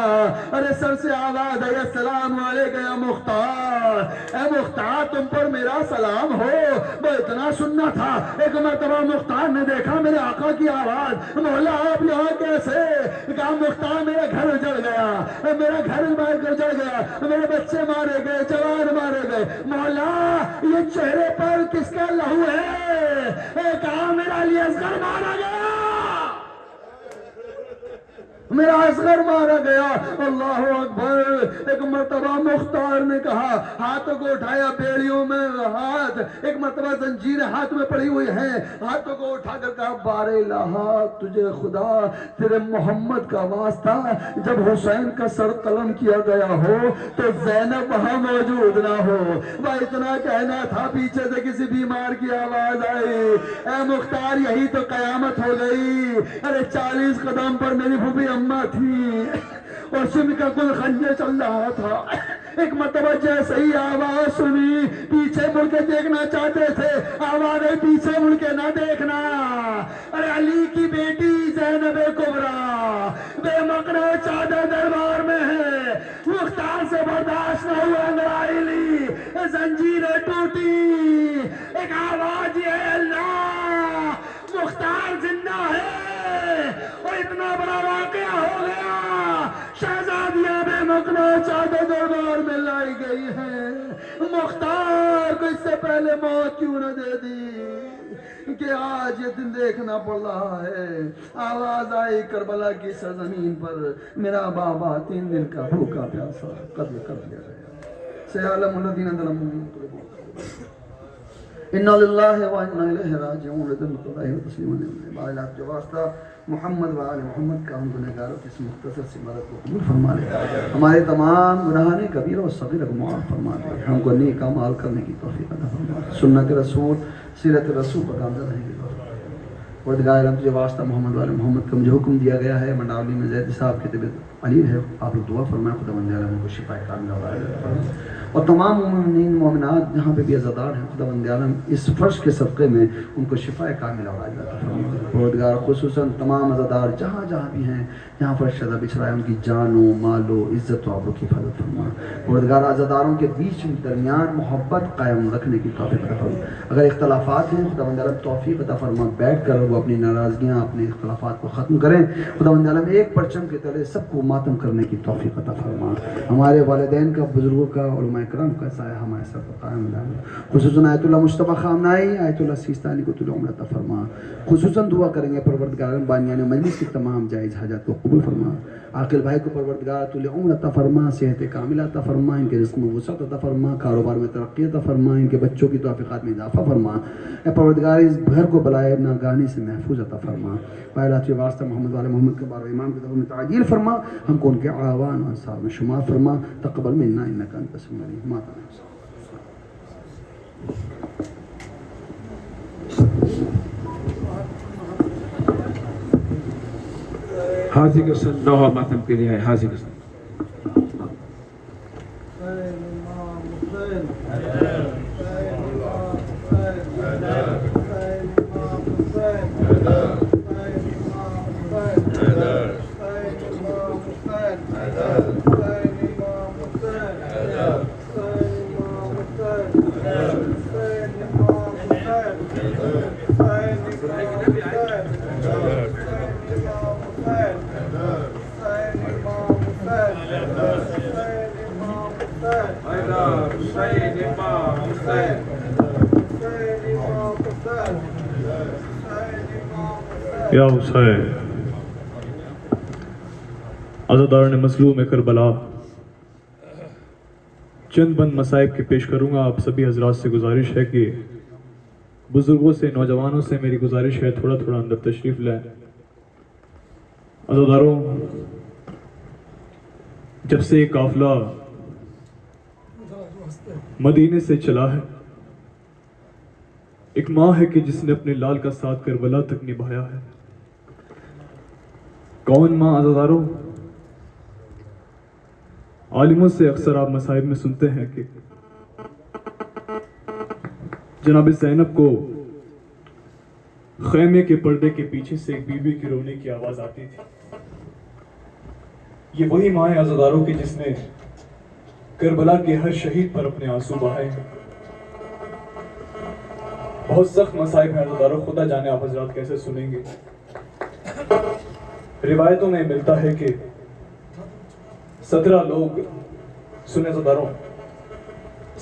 ارے سر سے آواز آئی السلام علیکم یا مختار، اے مختار تم پر میرا سلام ہو، وہ اتنا سننا تھا۔ ایک مرتبہ مختار نے دیکھا میرے آقا کی آواز، مولا آپ یہاں کیسے؟ کہا مختار میرا گھر اجڑ گیا، میرا گھر اجڑ گیا، میرے بچے مارے گئے، جوان مارے گئے، مولا یہ چہرے پر کس کا لہو ہے؟ کہا میرا علی اصغر مارا گیا، میرا اصغر مارا گیا۔ اللہ اکبر۔ ایک مرتبہ مختار نے کہا، ہاتھوں کو اٹھایا، بیڑیوں میں ہاتھ، ایک مرتبہ زنجیر ہاتھ میں پڑی ہوئی ہیں، ہاتھوں کو اٹھا کر کہا بار الہ تجھے خدا تیرے محمد کا واسطہ جب حسین کا سر قلم کیا گیا ہو تو زینب وہاں موجود نہ ہو۔ وہ اتنا کہنا تھا، پیچھے سے کسی بیمار کی آواز آئی، اے مختار یہی تو قیامت ہو گئی۔ ارے 40 قدم پر میری پھوپھی اماں تھی اور سن کا کل خنجر چل رہا تھا۔ ایک مرتبہ جیسے ہی آواز سنی، پیچھے مڑ کے دیکھنا چاہتے تھے، آواز ہے پیچھے مڑ کے نہ دیکھنا۔ ارے علی کی بیٹی زینب کبریٰ بے مقنع چادر دربار میں ہے، مختار سے برداشت نہ ہوا، لڑائی لی، زنجیریں ٹوٹی، ایک آواز یہ ہے اللہ مختار زندہ ہے، اور اتنا بڑا واقعہ ہو گیا، شہزادیاں بے مقنع چادر دربار میں لائی گئی ہیں۔ مختار کو اس سے پہلے موت کیوں نہ دے دی کہ آج یہ دن دیکھنا پڑ رہا ہے۔ آواز آئی کربلا کی سرزمین پر میرا بابا 3 دن کا بھوکا پیاسا قتل کر دیا گیا۔ سیعلم الذین ظلموا انا للہ و انا الیہ راجعون۔ رضوان اللہ و تسلیما باعلات جو واسطہ محمد و آل محمد کا ہم گنہگاروں کی اس مختصر سی مدد کو قبول فرما لے، ہمارے تمام گناہان کبیرہ و صغیرہ کو معاف فرما دے، ہم کو نیک اعمال کرنے کی توفیق عطا فرما دے، سنت رسول سیرت رسول پر گامزن رہنے کی توفیق عطا فرما دے۔ پروردگار عالم تجھے واسطہ محمد و آل محمد کا مجھے حکم دیا گیا ہے، منڈاولی میں زید صاحب کی طبیعت علیل ہے، آپ لوگ دعا فرمائیں خدا بندے عالم کو شفا کاملہ عطا فرمائے۔ اور تمام مومنین مومنات جہاں پہ بھی عزادار ہیں خداوند عالم اس فرش کے صدقے میں ان کو شفا کاملہ اور عاجلہ عطا فرما. پروردگار خصوصاً تمام عزادار جہاں جہاں بھی ہیں جہاں فرش شدہ بچھ رہا ہے ان کی جان و مال و عزت و آبرو کی حفاظت فرما. پروردگار عزاداروں کے بیچ درمیان محبت قائم رکھنے کی توفیق عطا فرما. اگر اختلافات ہیں خداوند عالم توفیق عطا فرما بیٹھ کر وہ اپنی ناراضگیاں اپنے اختلافات کو ختم کریں. خداوند عالم ایک پرچم کے تلے سب کو ماتم کرنے کی توفیق عطا فرما. ہمارے والدین کا بزرگوں کا علماء کرام کا سایہ ہمارے سر پر قائم رہے. خصوصاً آیت اللہ مصطفیٰ خامنائی آیت اللہ سیستانی کو طول عمر عطا فرما. خصوصاً دعا کریں گے پروردگار بانیان مجلس کی تمام جائز حاجات کو قبول فرما. عاقل بھائی کو پروردگار طول عمر عطا فرما, صحت کاملہ عطا فرما, ان کے رزق میں وسعت عطا فرما, کاروبار میں ترقی عطا فرما, ان کے بچوں کی توفیقات میں اضافہ فرما. اے پروردگار اس گھر کو بلائے ناگہانی سے محفوظ عطا فرما. پہلا واسطہ محمد والے محمد کے بار امام کے طور میں تعجیل فرما. ہم کو ان کے اعوان و انصار میں شمار فرما. تقبل منا انک انت السمیع العلیم. ماتا حاضر کسن نوہ ماتم کے لیے ہے. حاضر کسن یا حسین عزاداران مظلوم کربلا چند بند مصائب کے پیش کروں گا. آپ سبھی حضرات سے گزارش ہے کہ بزرگوں سے نوجوانوں سے میری گزارش ہے تھوڑا تھوڑا اندر تشریف لائیں. عزاداروں, جب سے یہ قافلہ مدینے سے چلا ہے ایک ماں ہے کہ جس نے اپنے لال کا ساتھ کربلا تک نبھایا ہے. کون ماں عزاداروں؟ عالموں سے اکثر آپ مصائب میں سنتے ہیں کہ جناب زینب کو خیمے کے پردے کے پیچھے سے ایک بی بی کی رونے کی آواز آتی تھی. یہ وہی ماں ہے عزاداروں کی جس نے کربلا کے ہر شہید پر اپنے آنسو بہائے ہیں. بہت سخت مصائب ہیں عزاداروں, خدا جانے آپ حضرات کیسے سنیں گے. روایتوں میں ملتا ہے کہ 17 لوگ, سنیں عزاداروں,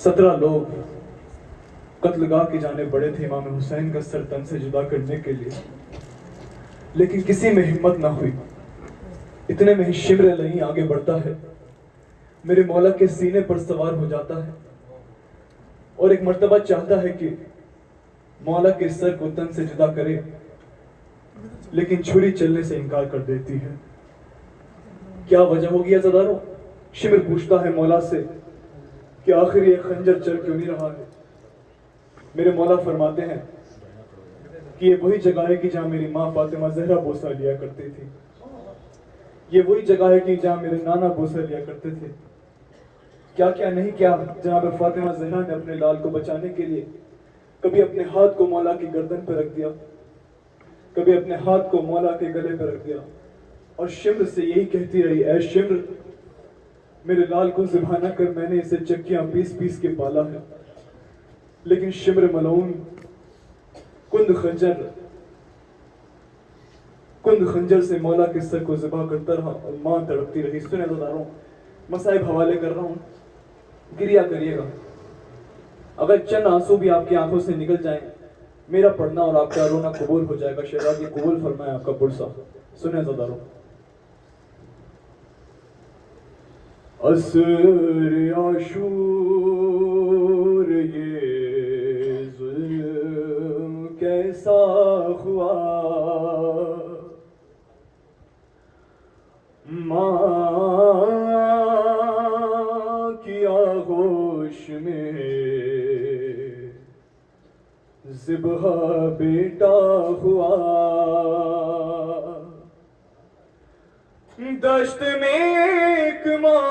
17 لوگ قتل گاہ کی جانب بڑھے تھے امام حسین کا سر تن سے جدا کرنے کے لیے, لیکن کسی میں ہمت نہ ہوئی. اتنے میں ہی شمر الہی آگے بڑھتا ہے, میرے مولا کے سینے پر سوار ہو جاتا ہے اور ایک مرتبہ چاہتا ہے کہ مولا کے سر کو تن سے جدا کرے, لیکن چھری چلنے سے انکار کر دیتی ہے. کیا وجہ ہوگی عزاداروں؟ شمر پوچھتا ہے مولا سے کہ آخر یہ خنجر چل کیوں نہیں رہا ہے. میرے مولا فرماتے ہیں کہ یہ وہی جگہ ہے کہ جہاں میری ماں فاطمہ زہرا بوسہ لیا کرتی تھی. یہ وہی جگہ ہے کہ جہاں میرے نانا بوسہ لیا کرتے تھے. کیا کیا نہیں کیا جناب فاطمہ زہرا نے اپنے لال کو بچانے کے لیے کبھی اپنے ہاتھ کو مولا کی گردن پہ رکھ دیا, کبھی اپنے ہاتھ کو مولا کے گلے پہ رکھ دیا اور شمر سے یہی کہتی رہی, اے شمر میرے لال کو ذبح نہ کر, میں نے اسے چکیاں پیس پیس کے پالا ہے. لیکن شمر ملعون کند خنجر سے مولا کے سر کو ذبح کرتا رہا اور ماں تڑپتی رہی. سنیں عزاداروں, مصائب حوالے کر رہا ہوں, گریا کریے گا. اگر چند آنسو بھی آپ کی آنکھوں سے نکل جائیں, میرا پڑھنا اور آپ کا رونا قبول ہو جائے گا. شہزاد یہ قبول فرمائے آپ کا پرسا. سنیں عزاداروں, عصر عاشور یہ ظلم کیسا ہوا, ماں کی آغوش میں ذبح بیٹا ہوا. دشت میں ایک ماں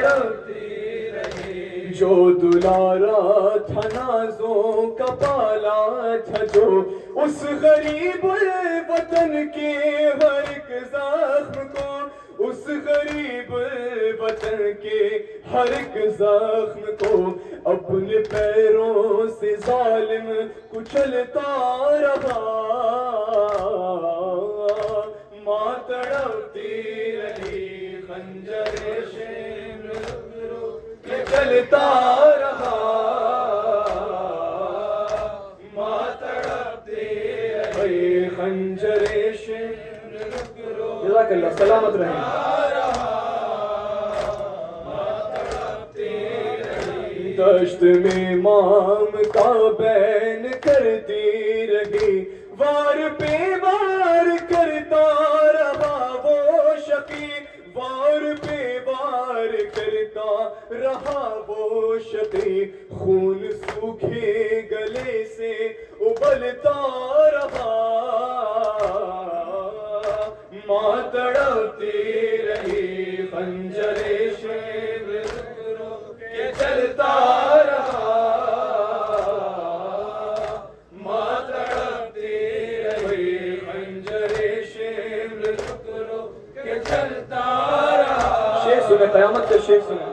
تڑپتی رہی. جو دلارا تھا نازوں کا پالا تھا جو اس غریب وطن کے ہر ایک زخم کو, اس غریب وطن کے ہر ایک زخم کو اپنے پیروں سے ظالم کچلتا رہا. ماں تڑپتی رہی خنجر شمر کے چلتا رہا. ماں تڑپتی رہی خنجر شمر. جزاک اللہ, سلامت رہیں. دشت میں مام کا بین کرتی رہی, وار پہ وار کرتا رہا وہ شقی, وار پہ وار کرتا رہا وہ شقی. خون سوکھے گلے سے ابلتا رہا. ماں تڑپتی رہی خنجر شمر کے چلتا رہا. ماں تڑپتی رہی خنجر شمر کے چلتا رہا. شیخ سنے, قیامت کے شیخ سنے.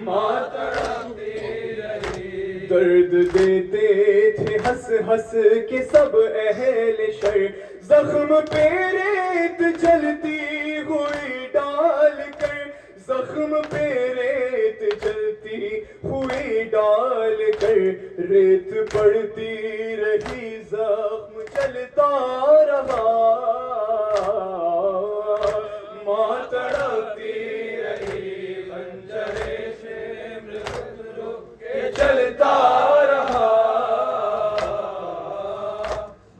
ماں تڑپتی رہی. درد دیتے تھے ہنس ہنس کے سب اہل شر, زخم پہ ریت جلتی ہوئی ڈال کر, زخم پہ ریت جلتی ہوئی ڈال کر. ریت پڑتی رہی زخم چلتا رہا. ماں تڑپتی رہی خنجر شمر کے چلتا رہا.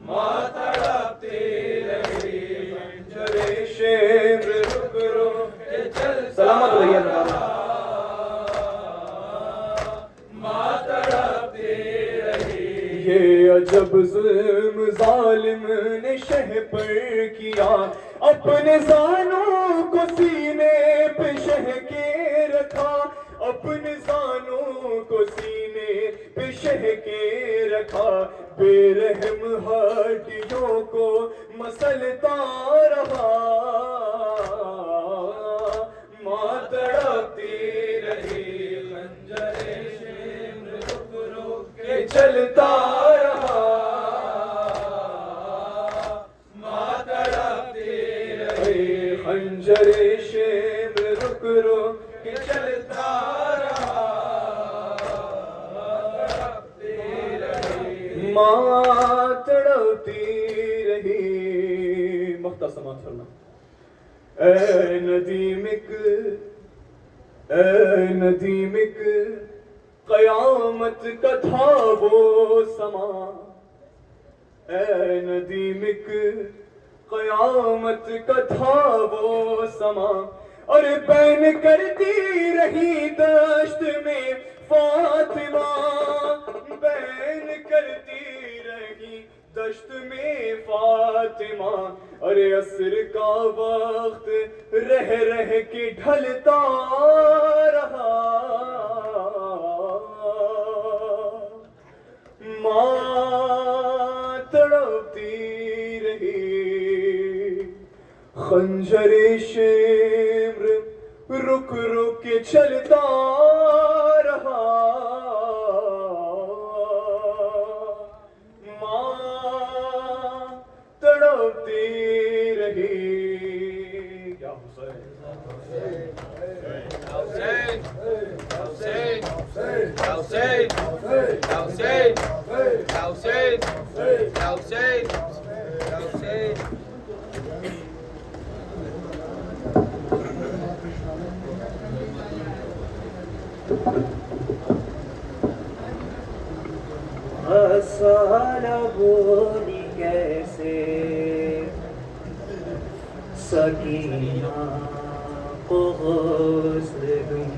ماں تڑپتی رہی خنجر شمر کے چلتا. سلامت رہیے. ماں تڑپتی رہی. یہ عجب ظلم ظالم نے شہ پر کیا, اپنے زانوں کو سینے پہ شہ کے رکھا, اپنے زانوں کو سینے پہ شہ کے رکھا. بے رحم ہڈیوں کو مسلتا رہا. ماں تڑپتی رہی خنجر شمر کے چلتا رہا. ماں تڑپتی رہی خنجر شمر کے چلتا رہا. ماں تڑپتی رہی. مختصر سماعت فرما. اے ندیمک, اے ندیمک, قیامت کا تھا وہ سما. اے ندیمک, قیامت کا تھا وہ سما. اور بین کرتی رہی دشت میں فاطمہ, بین کرتی رہی دشت میں فاطمہ. ارے عصر کا وقت رہ رہ کے ڈھلتا رہا. ماں تڑپتی رہی خنجر شمر رک رک کے چلتا رہا. تڑپتی رہی. کیا سارا بولی کیسے سکینہ کو غسل دوں,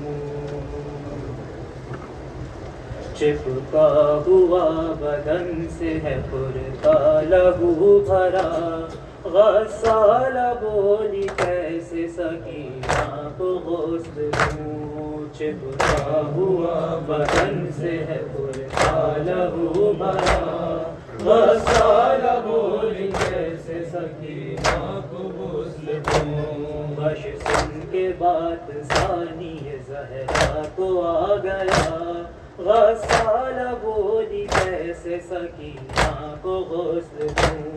چپکا ہوا بدن سے ہے پر کا لہو بھرا, غسالہ بولی کیسے سکینہ کو غسل دوں، چپکا ہوا بدن سے ہے برقع لہو بھرا، غسالہ بولی کیسے سکینہ کو غسل دوں، بش سن کے بات ثانی زہرا کو آ گیا، غسالہ بولی کیسے سکینہ کو غسل دوں،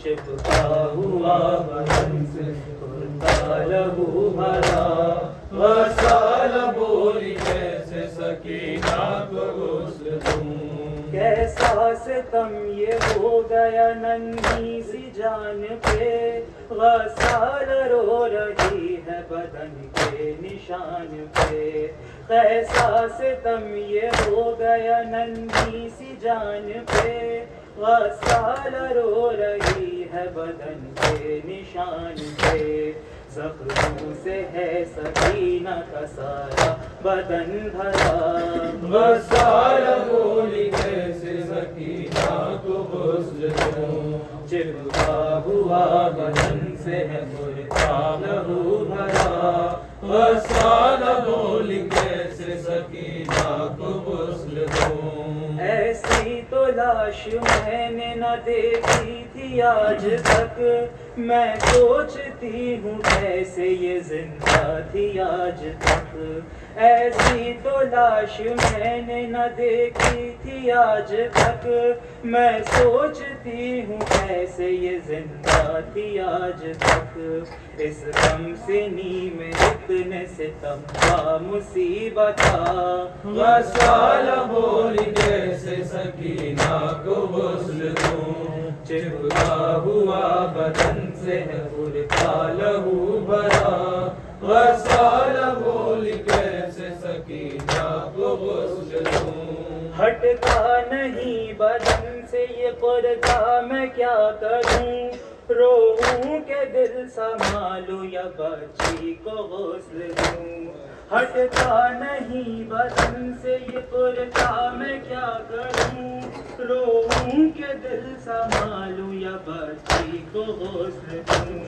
چپکا ہوا بدن سے برقع لہو بھرا، غسالہ بولی کیسے سکینہ کو غسل دوں، کیسا ستم یہ ہو گیا ننھی سی جان پہ، غسالہ رو رہی ہے بدن کے نشان پہ، کیسا ستم یہ ہو گیا ننھی سی جان پہ، غسالہ رو رہی ہے بدن کے نشان پہ، زخموں سے ہے سکینہ کا سارا بدن بھرا، غسالہ بولی کیسے سکینہ کو غسل دوں، چپکا ہوا بدن سے ہے برقع لہو بھرا، غسالہ بولی کیسے سکینہ کو غسل دوں، ایسی تو لاش میں نے نہ دیکھی تھی آج تک، میں سوچتی ہوں کیسے یہ زندہ تھی آج تک، ایسی تو لاش میں نے نہ دیکھی تھی آج تک، میں سوچتی ہوں کیسے یہ زندہ تھی آج تک، اس غم سنی میں اتنے ستم کا مصیبت تھا، غسالہ بولی کیسے سکینہ کو غسل دوں، چپکا ہوا بدن سے ہے برقع لہو بھرا، غسالہ بولی کیسے سکینہ کو غسل دوں، ہٹتا نہیں بدن سے یہ قرطہ میں کیا کروں، روؤں کہ دل سنبھالوں یا بچی کو غسل دوں، ہٹتا نہیں بدن سے یہ قرطہ میں کیا کروں، روؤں کہ دل سنبھالوں یا بچی کو غسل دوں،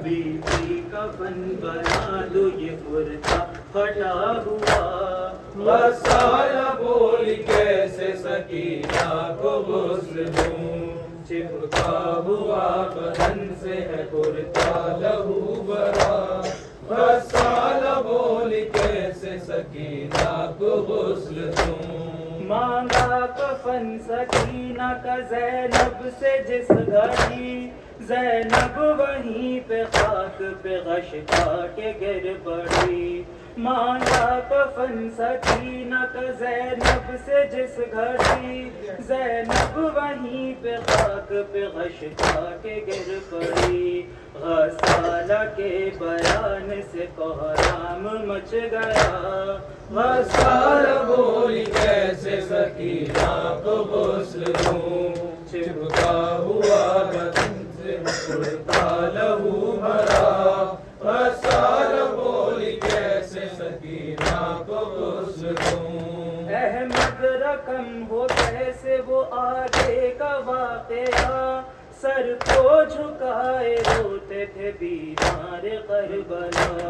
بیوی کفن بنا دو یہ قرطہ پھٹا ہوا، غسالہ بولی کیسے سکینہ کو غسل دوں، چپکا ہوا بدن سے ہے برقع لہو بھرا، غسالہ بولی کیسے سکینہ کو غسل دوں، مانگا کفن سکینہ کا زینب سے جس گھڑی، زینب وہیں پہ خاک پہ غش کھا کے گر پڑی، مانگا کفن سکینہ کا زینب سے جس گھڑی، زینب وہیں پہ خاک پہ غش کھا کے گر پڑی، غسالہ کے بیان سے کوہرام مچ گیا، غسالہ بولی کیسے سکینہ کو غسل دوں، چپکا ہوا بدن سے برقع لہو بھرا، غسالہ بولی کیسے سکینہ کو غسل دوں، احمد رقم ہو کیسے وہ آگے کا واقعہ، سر کو جھکائے روتے تھے بیمار کربلا،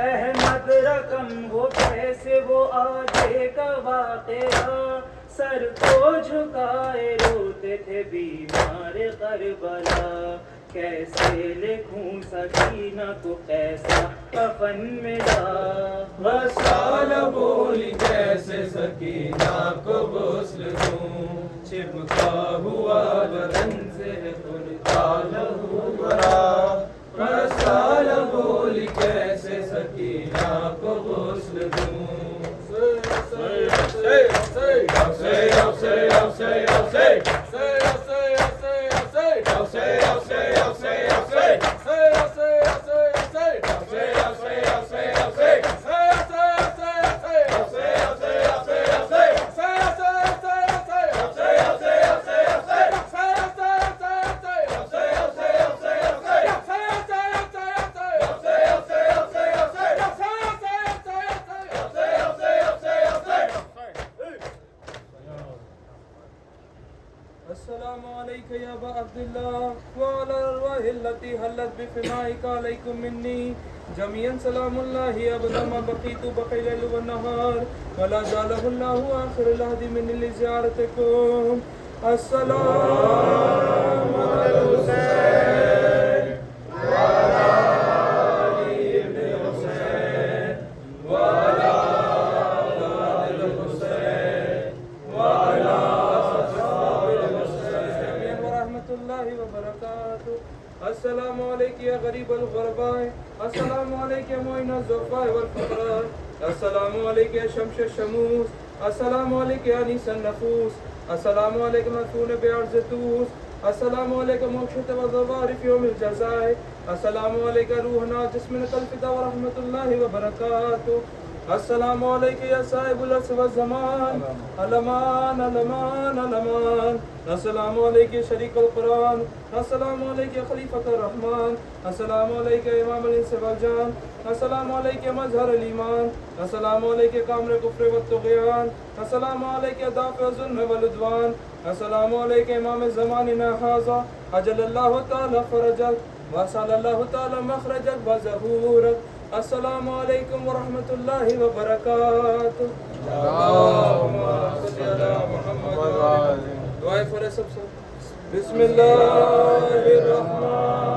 احمد رقم ہو کیسے وہ آگے کا واقعہ، سر کو جھکائے روتے تھے بیمار کربلا، کیسے لکھوں سکینہ کو کیسا کفن ملا، غسالہ بولی کیسے سکینہ کو غسل دوں، چپکا ہوا بدن سے ہے برقع لہو بھرا، غسالہ بولی کیسے سکینہ کو غسل دوں، الله التي حلت بفنائك عليكم مني جميعا سلام الله أبدا ما بقيت بقي الليل والنهار ولا جعله الله آخر العهد مني لزيارتكم. السلام على الحسين وعلى علي بن الحسين وعلى أولاد الحسين وعلى أصحاب الحسين ورحمة الله وبركاته. السلام عليك يا غريب الغرباء، السلام عليك يا معين الضعفاء والفقراء، السلام عليك يا شمس الشموس، السلام عليك يا أنيس النفوس، السلام عليك مدفون بعرض الطوس، السلام عليك موكشة والظفار في يوم الجزاء، السلام عليك روحنا جسمنا الفدا ورحمة الله وبركاته. السلام عليك يا صاحب العصر والزمان، الأمان الأمان الأمان. السلام عليك يا شريك القرآن، السلام عليك يا خليفة الرحمن، السلام عليك يا إمام الإنس والجان، السلام عليك يا مظهر الإيمان، السلام عليك يا كامل الكفر والطغيان، السلام عليك يا دافع الظلم والعدوان، السلام عليك يا إمام زماننا هذا أجل الله تعالى فرجك وأسأل الله تعالى مخرجك وظهورك. السلام علیکم ورحمۃ اللہ وبرکاتہ. اللہم صلی علی محمد. دعائے فرے سب سے. بسم اللہ الرحمن